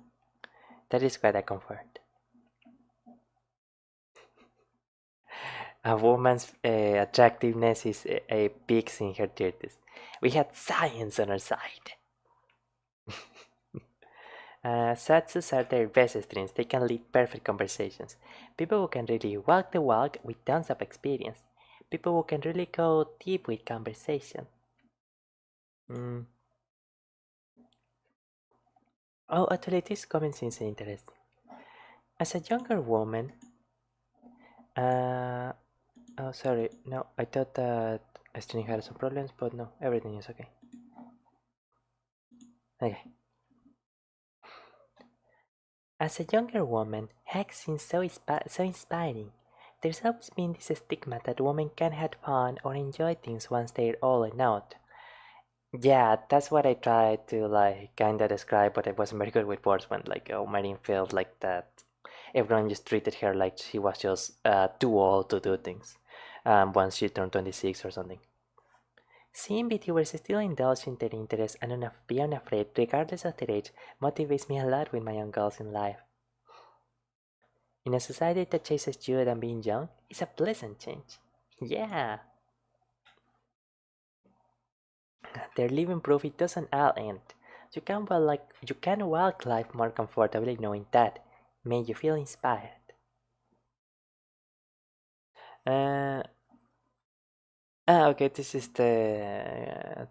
comfort. A woman's attractiveness is a peaks in her 30s. We had science on our side. Satsus are their best streams. They can lead perfect conversations. People who can really walk the walk with tons of experience. People who can really go deep with conversation. Mm. Oh, actually, this comment seems interesting. As a younger woman, uh, oh, sorry, no, I thought that stream had some problems, but no, everything is okay. Okay. As a younger woman, Hex seems so inspiring. There's always been this stigma that women can't have fun or enjoy things once they're all in out. Yeah, that's what I tried to like kinda describe, but I wasn't very good with words when like Marine felt like that. Everyone just treated her like she was just too old to do things. Once she turned 26 or something. Seeing VTubers still indulge in their interests and be unafraid, regardless of their age, motivates me a lot with my own goals in life. In a society that chases youth and being young, it's a pleasant change. Yeah, they're living proof it doesn't all end. You can walk life more comfortably knowing that. May you feel inspired. Uh, okay, this is the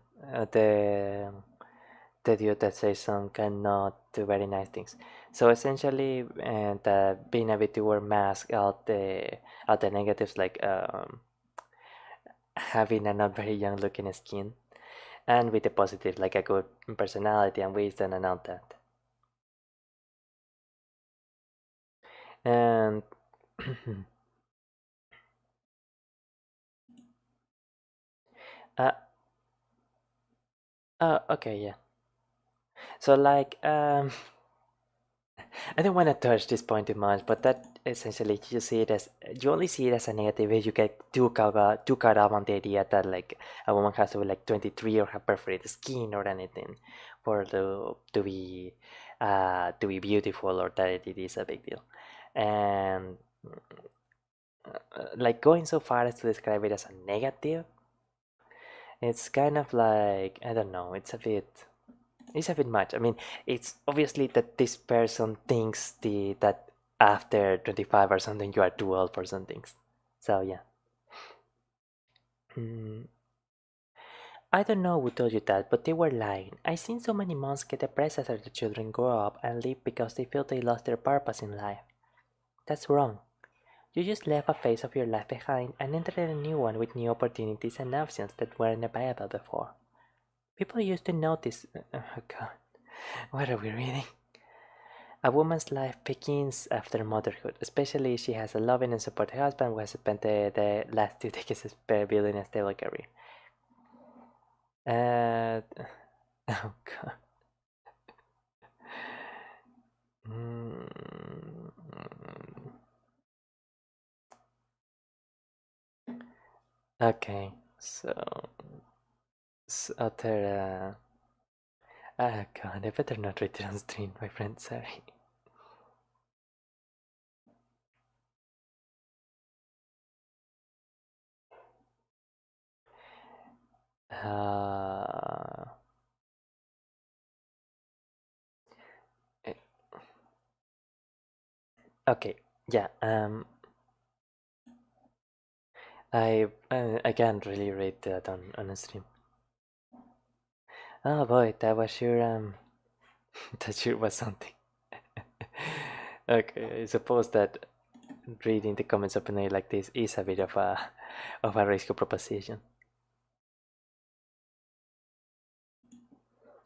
dude that says some cannot do very nice things. So essentially, the being a VTuber mask out the negatives like having a not very young looking skin, and with the positive like a good personality and wisdom and all that. And uh, okay, yeah. So like I don't want to touch this point too much, but that essentially you only see it as a negative if you get too caught up on the idea that like a woman has to be like 23 or have perfect skin or anything for to be beautiful or that it is a big deal. And like going so far as to describe it as a negative, it's kind of like I don't know, it's a bit much. I mean, it's obviously that this person thinks that after 25 or something you are too old for some things. So yeah. Mm, I don't know who told you that, but they were lying. I've seen so many moms get depressed after the children grow up and leave because they feel they lost their purpose in life. That's wrong. You just left a phase of your life behind and entered a new one with new opportunities and options that weren't available before. People used to notice. Oh God. What are we reading? A woman's life begins after motherhood, especially if she has a loving and supportive husband who has spent the last 2 decades building a stable career. Uh, oh god. Mm, okay, so, other. Ah god, I better not read it on stream, my friend. Sorry. Uh, eh, okay, yeah. I can't really rate that on a stream. Oh boy, that was sure that sure was something. Okay, I suppose that reading the comments of a night like this is a bit of a risky proposition.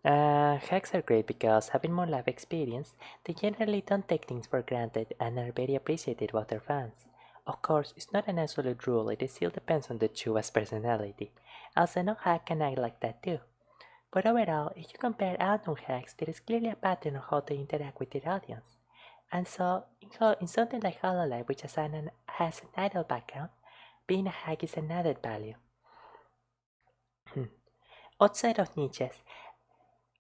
Hacks are great because having more life experience, they generally don't take things for granted and are very appreciated by their fans. Of course, it's not an absolute rule, it still depends on the chew's personality. Also, no hack can act like that too. But overall, if you compare unknown hacks, there is clearly a pattern of how they interact with their audience. And so, in something like Hololive, which has an idle background, being a hack is an added value. Outside of niches,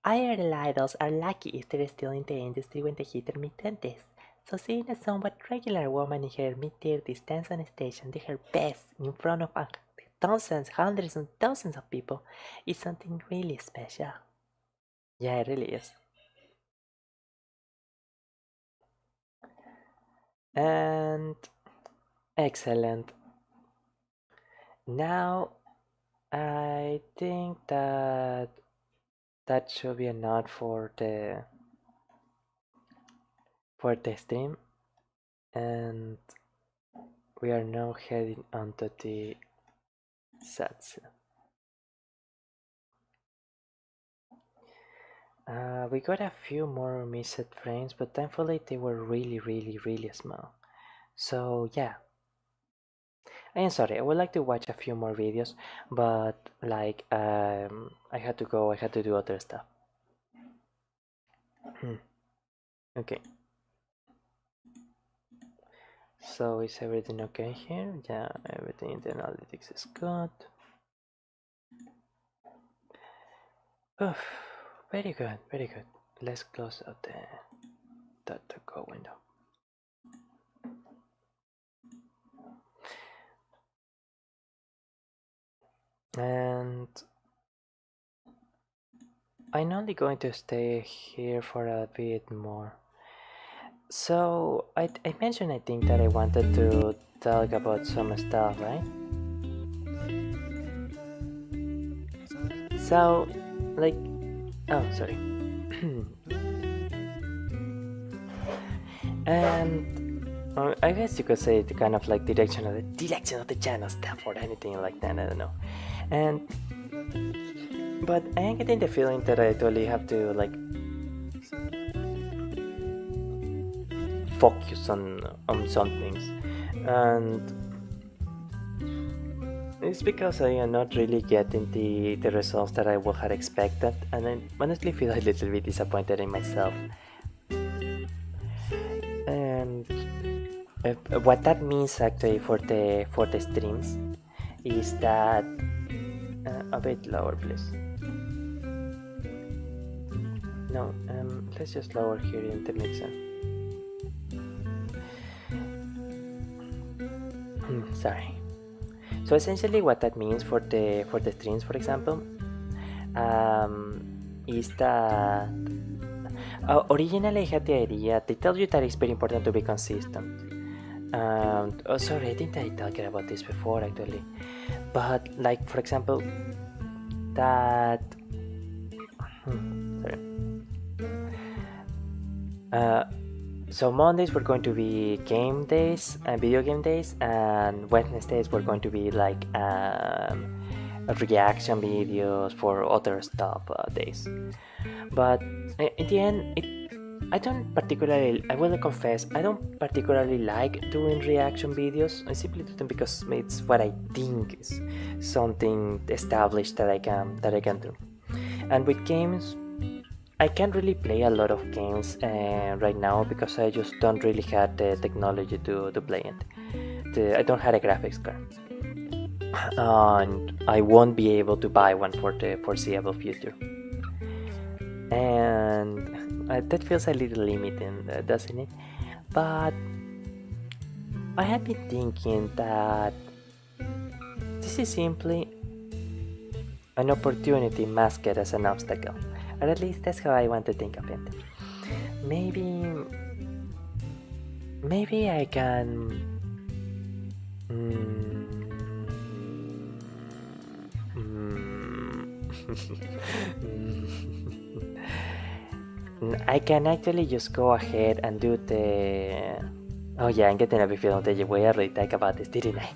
IRL idols are lucky if they're still in the industry when they hit their mid-20s. So seeing a somewhat regular woman in her mid-30s dance on stage and do her best in front of thousands, hundreds and thousands of people is something really special. Yeah, it really is. And excellent. Now I think that that should be enough for the stream, and we are now heading onto the Satsu. We got a few more missed frames, but thankfully they were really small. So yeah, I am sorry. I would like to watch a few more videos, but like I had to go. I had to do other stuff. Okay. So is everything okay here? Yeah, everything in the analytics is good. Oof, very good, very good. Let's close out the go window. And I'm only going to stay here for a bit more. So I mentioned I think that I wanted to talk about some stuff, right? So like oh sorry. And I guess you could say the kind of like direction of the channel stuff or anything like that. I don't know. And but I am getting the feeling that I totally have to like focus on some things, and it's because I am not really getting the results that I would have expected, and I honestly feel a little bit disappointed in myself. And what that means actually for the streams is that a bit lower, please. No, let's just lower here in the mixer. Sorry. So essentially, what that means for the streams, for example, is that originally I had the idea. They tell you that it's very important to be consistent. Oh, sorry, I think I talked about this before actually. But like for example, that sorry. So Mondays were going to be game days and video game days, and Wednesdays were going to be like reaction videos for other stuff days. But in the end, I don't particularly, I will confess, I don't particularly like doing reaction videos. I simply do them because it's what I think is something established that I can do. And with games, I can't really play a lot of games right now because I just don't really have the technology to play it. I don't have a graphics card, and I won't be able to buy one for the foreseeable future. And that feels a little limiting, doesn't it? But I have been thinking that this is simply an opportunity masked as an obstacle, or at least that's how I want to think of it. Maybe, maybe I can. I can actually just go ahead and do the. Oh yeah, I'm getting a bit feeling the way I already talked about this, didn't I?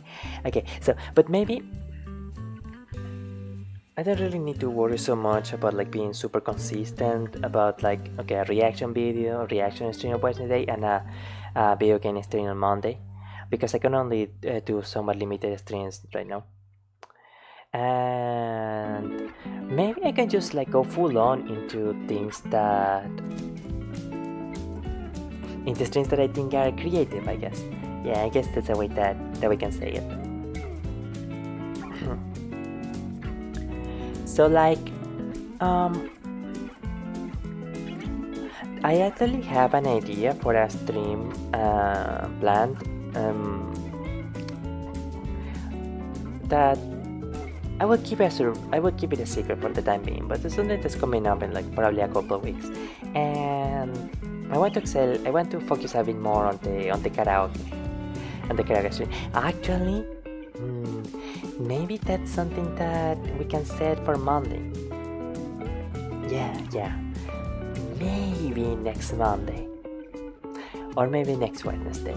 Okay, so but maybe I don't really need to worry so much about like being super consistent about like okay a reaction video, reaction stream on Wednesday, and a video game stream on Monday, because I can only do somewhat limited streams right now. And maybe I can just like go full on into things that into streams that I think are creative, I guess. Yeah, I guess that's a way that we can say it. So like I actually have an idea for a stream planned that I will keep it a secret for the time being, but it's something that's coming up in like probably a couple of weeks, and I want to focus a bit more on the karaoke and the karaoke stream. Actually, maybe that's something that we can set for Monday. Yeah, maybe next Monday or maybe next Wednesday,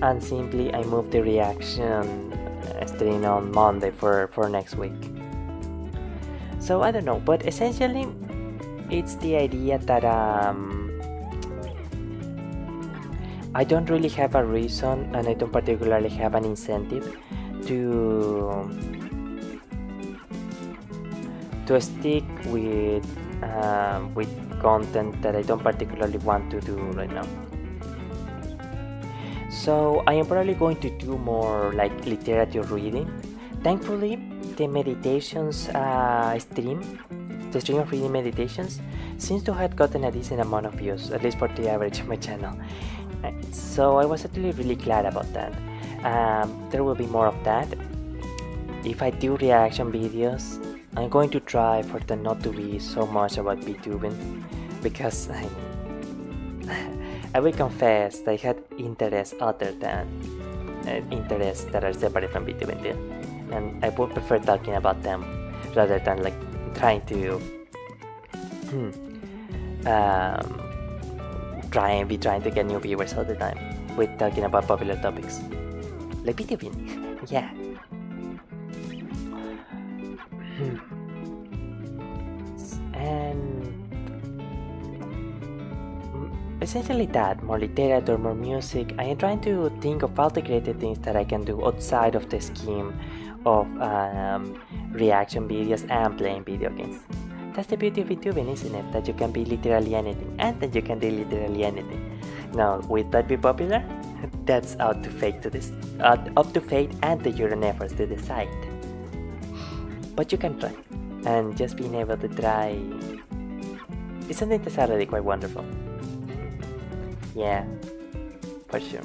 and simply I move the reaction stream on Monday for next week. So I don't know, but essentially it's the idea that I don't really have a reason and I don't particularly have an incentive to stick with content that I don't particularly want to do right now. So I am probably going to do more like literature reading. Thankfully, the meditations the stream of reading meditations, seems to have gotten a decent amount of views, at least for the average of my channel. So I was actually really glad about that. There will be more of that. If I do reaction videos, I'm going to try for them not to be so much about Vtubing, because I will confess that I had interests other than interests that are separate from Vtubing, and I would prefer talking about them rather than like trying to trying to get new viewers all the time with talking about popular topics like Vtubing. Yeah. And essentially that, more literature, more music. I am trying to think of all the creative things that I can do outside of the scheme of reaction videos and playing video games. That's the beauty of Vtubing, isn't it? That you can be literally anything, and that you can do literally anything. Now, will that be popular? That's up to fate and to your own efforts to decide. But you can try, and just being able to try is something that's already quite wonderful. Yeah, for sure.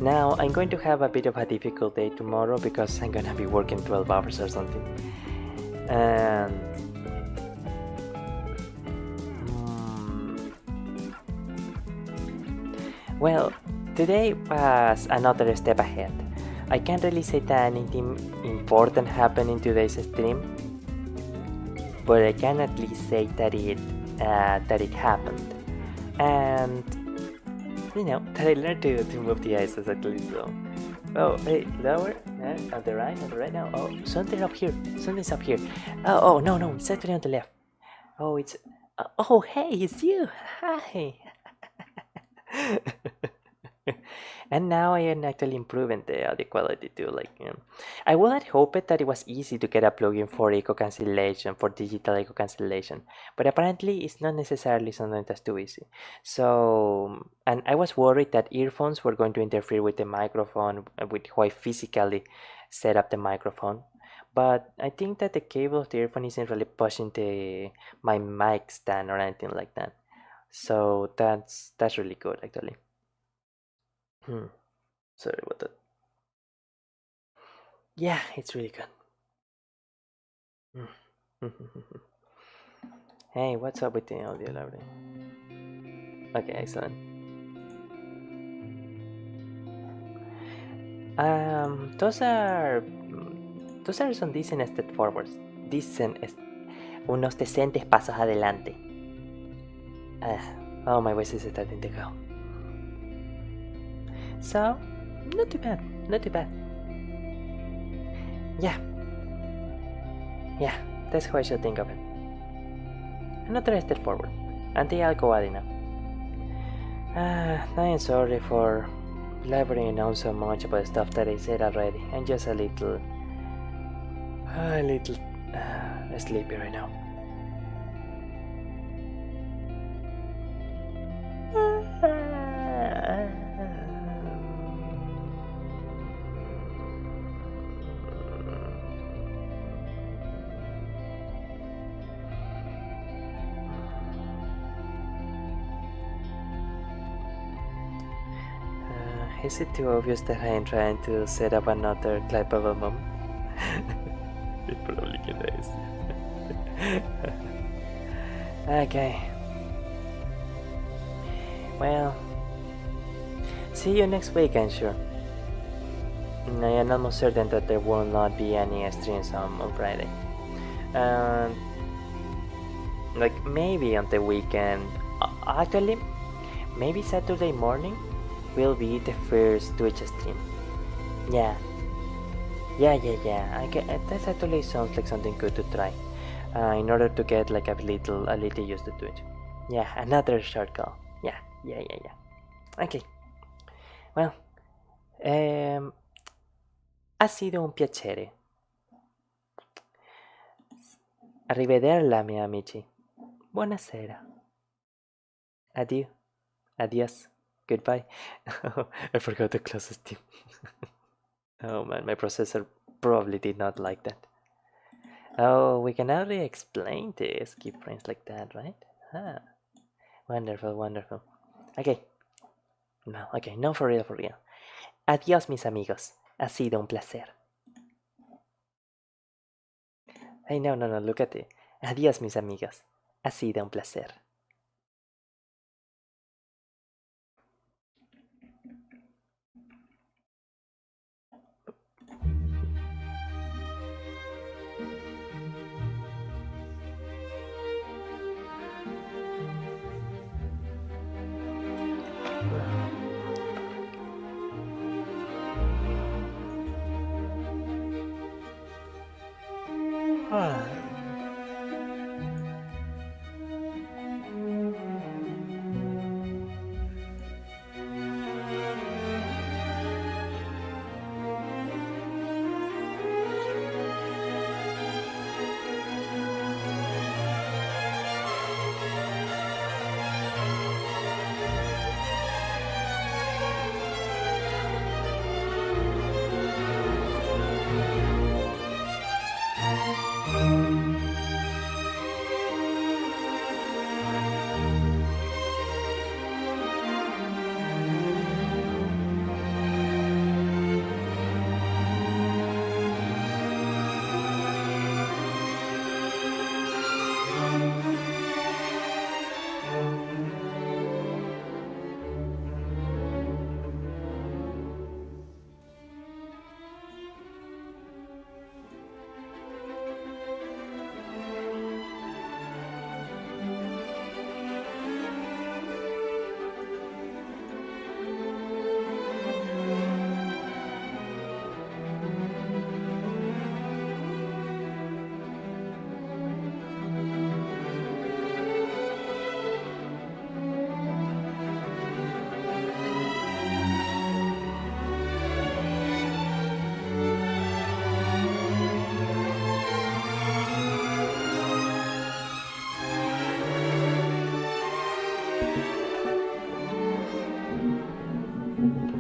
Now I'm going to have a bit of a difficult day tomorrow because I'm gonna be working 12 hours or something. And well, today was another step ahead. I can't really say that anything important happened in today's stream, but I can at least say that it happened. And you know, that I learned to move the eyes exactly so. Oh, hey, lower, on the right now. Oh, something up here. Something's up here. Oh, no, no, it's actually on the left. Oh, it's. Oh, hey, it's you. Hi. And now I am actually improving the audio quality too. Like, I would have hoped that it was easy to get a plugin for echo cancellation, for digital echo cancellation, but apparently it's not necessarily something that's too easy. So, and I was worried that earphones were going to interfere with the microphone, with how I physically set up the microphone. But I think that the cable of the earphone isn't really pushing the my mic stand or anything like that. So that's really good actually. Hmm. Sorry about that. Yeah, it's really good. Mm. Hey, what's up with the audio loading? Okay, excellent. Those are some decent step forwards. Unos decentes pasos adelante. Oh, my voice is starting to go. So, not too bad. Not too bad. Yeah. Yeah, that's how I should think of it. Another step forward. Until I'll go adding now. I am sorry for blabbering on so much about stuff that I said already. I'm just a little sleepy right now. Is it too obvious that I am trying to set up another clipable moment? It probably is. Okay. Well, see you next week, I'm sure. I am almost certain that there will not be any streams on Friday. Like maybe on the weekend. Actually, maybe Saturday morning will be the first Twitch stream. Yeah. That actually sounds like something good to try. In order to get like a little used to Twitch. Yeah, another short call. Yeah. Okay. Well, ha sido un piacere. Arrivederla, miei amici. Buonasera. Adieu. Adios. Goodbye. I forgot to close Steam. Oh man, my processor probably did not like that. Oh, we can already explain this. Keep frames like that, right? Ah, wonderful, wonderful. Okay. No, okay, no, for real, for real. Adiós, mis amigos. Ha sido un placer. Hey, no, no, no, look at it. Adiós, mis amigos. Ha sido un placer.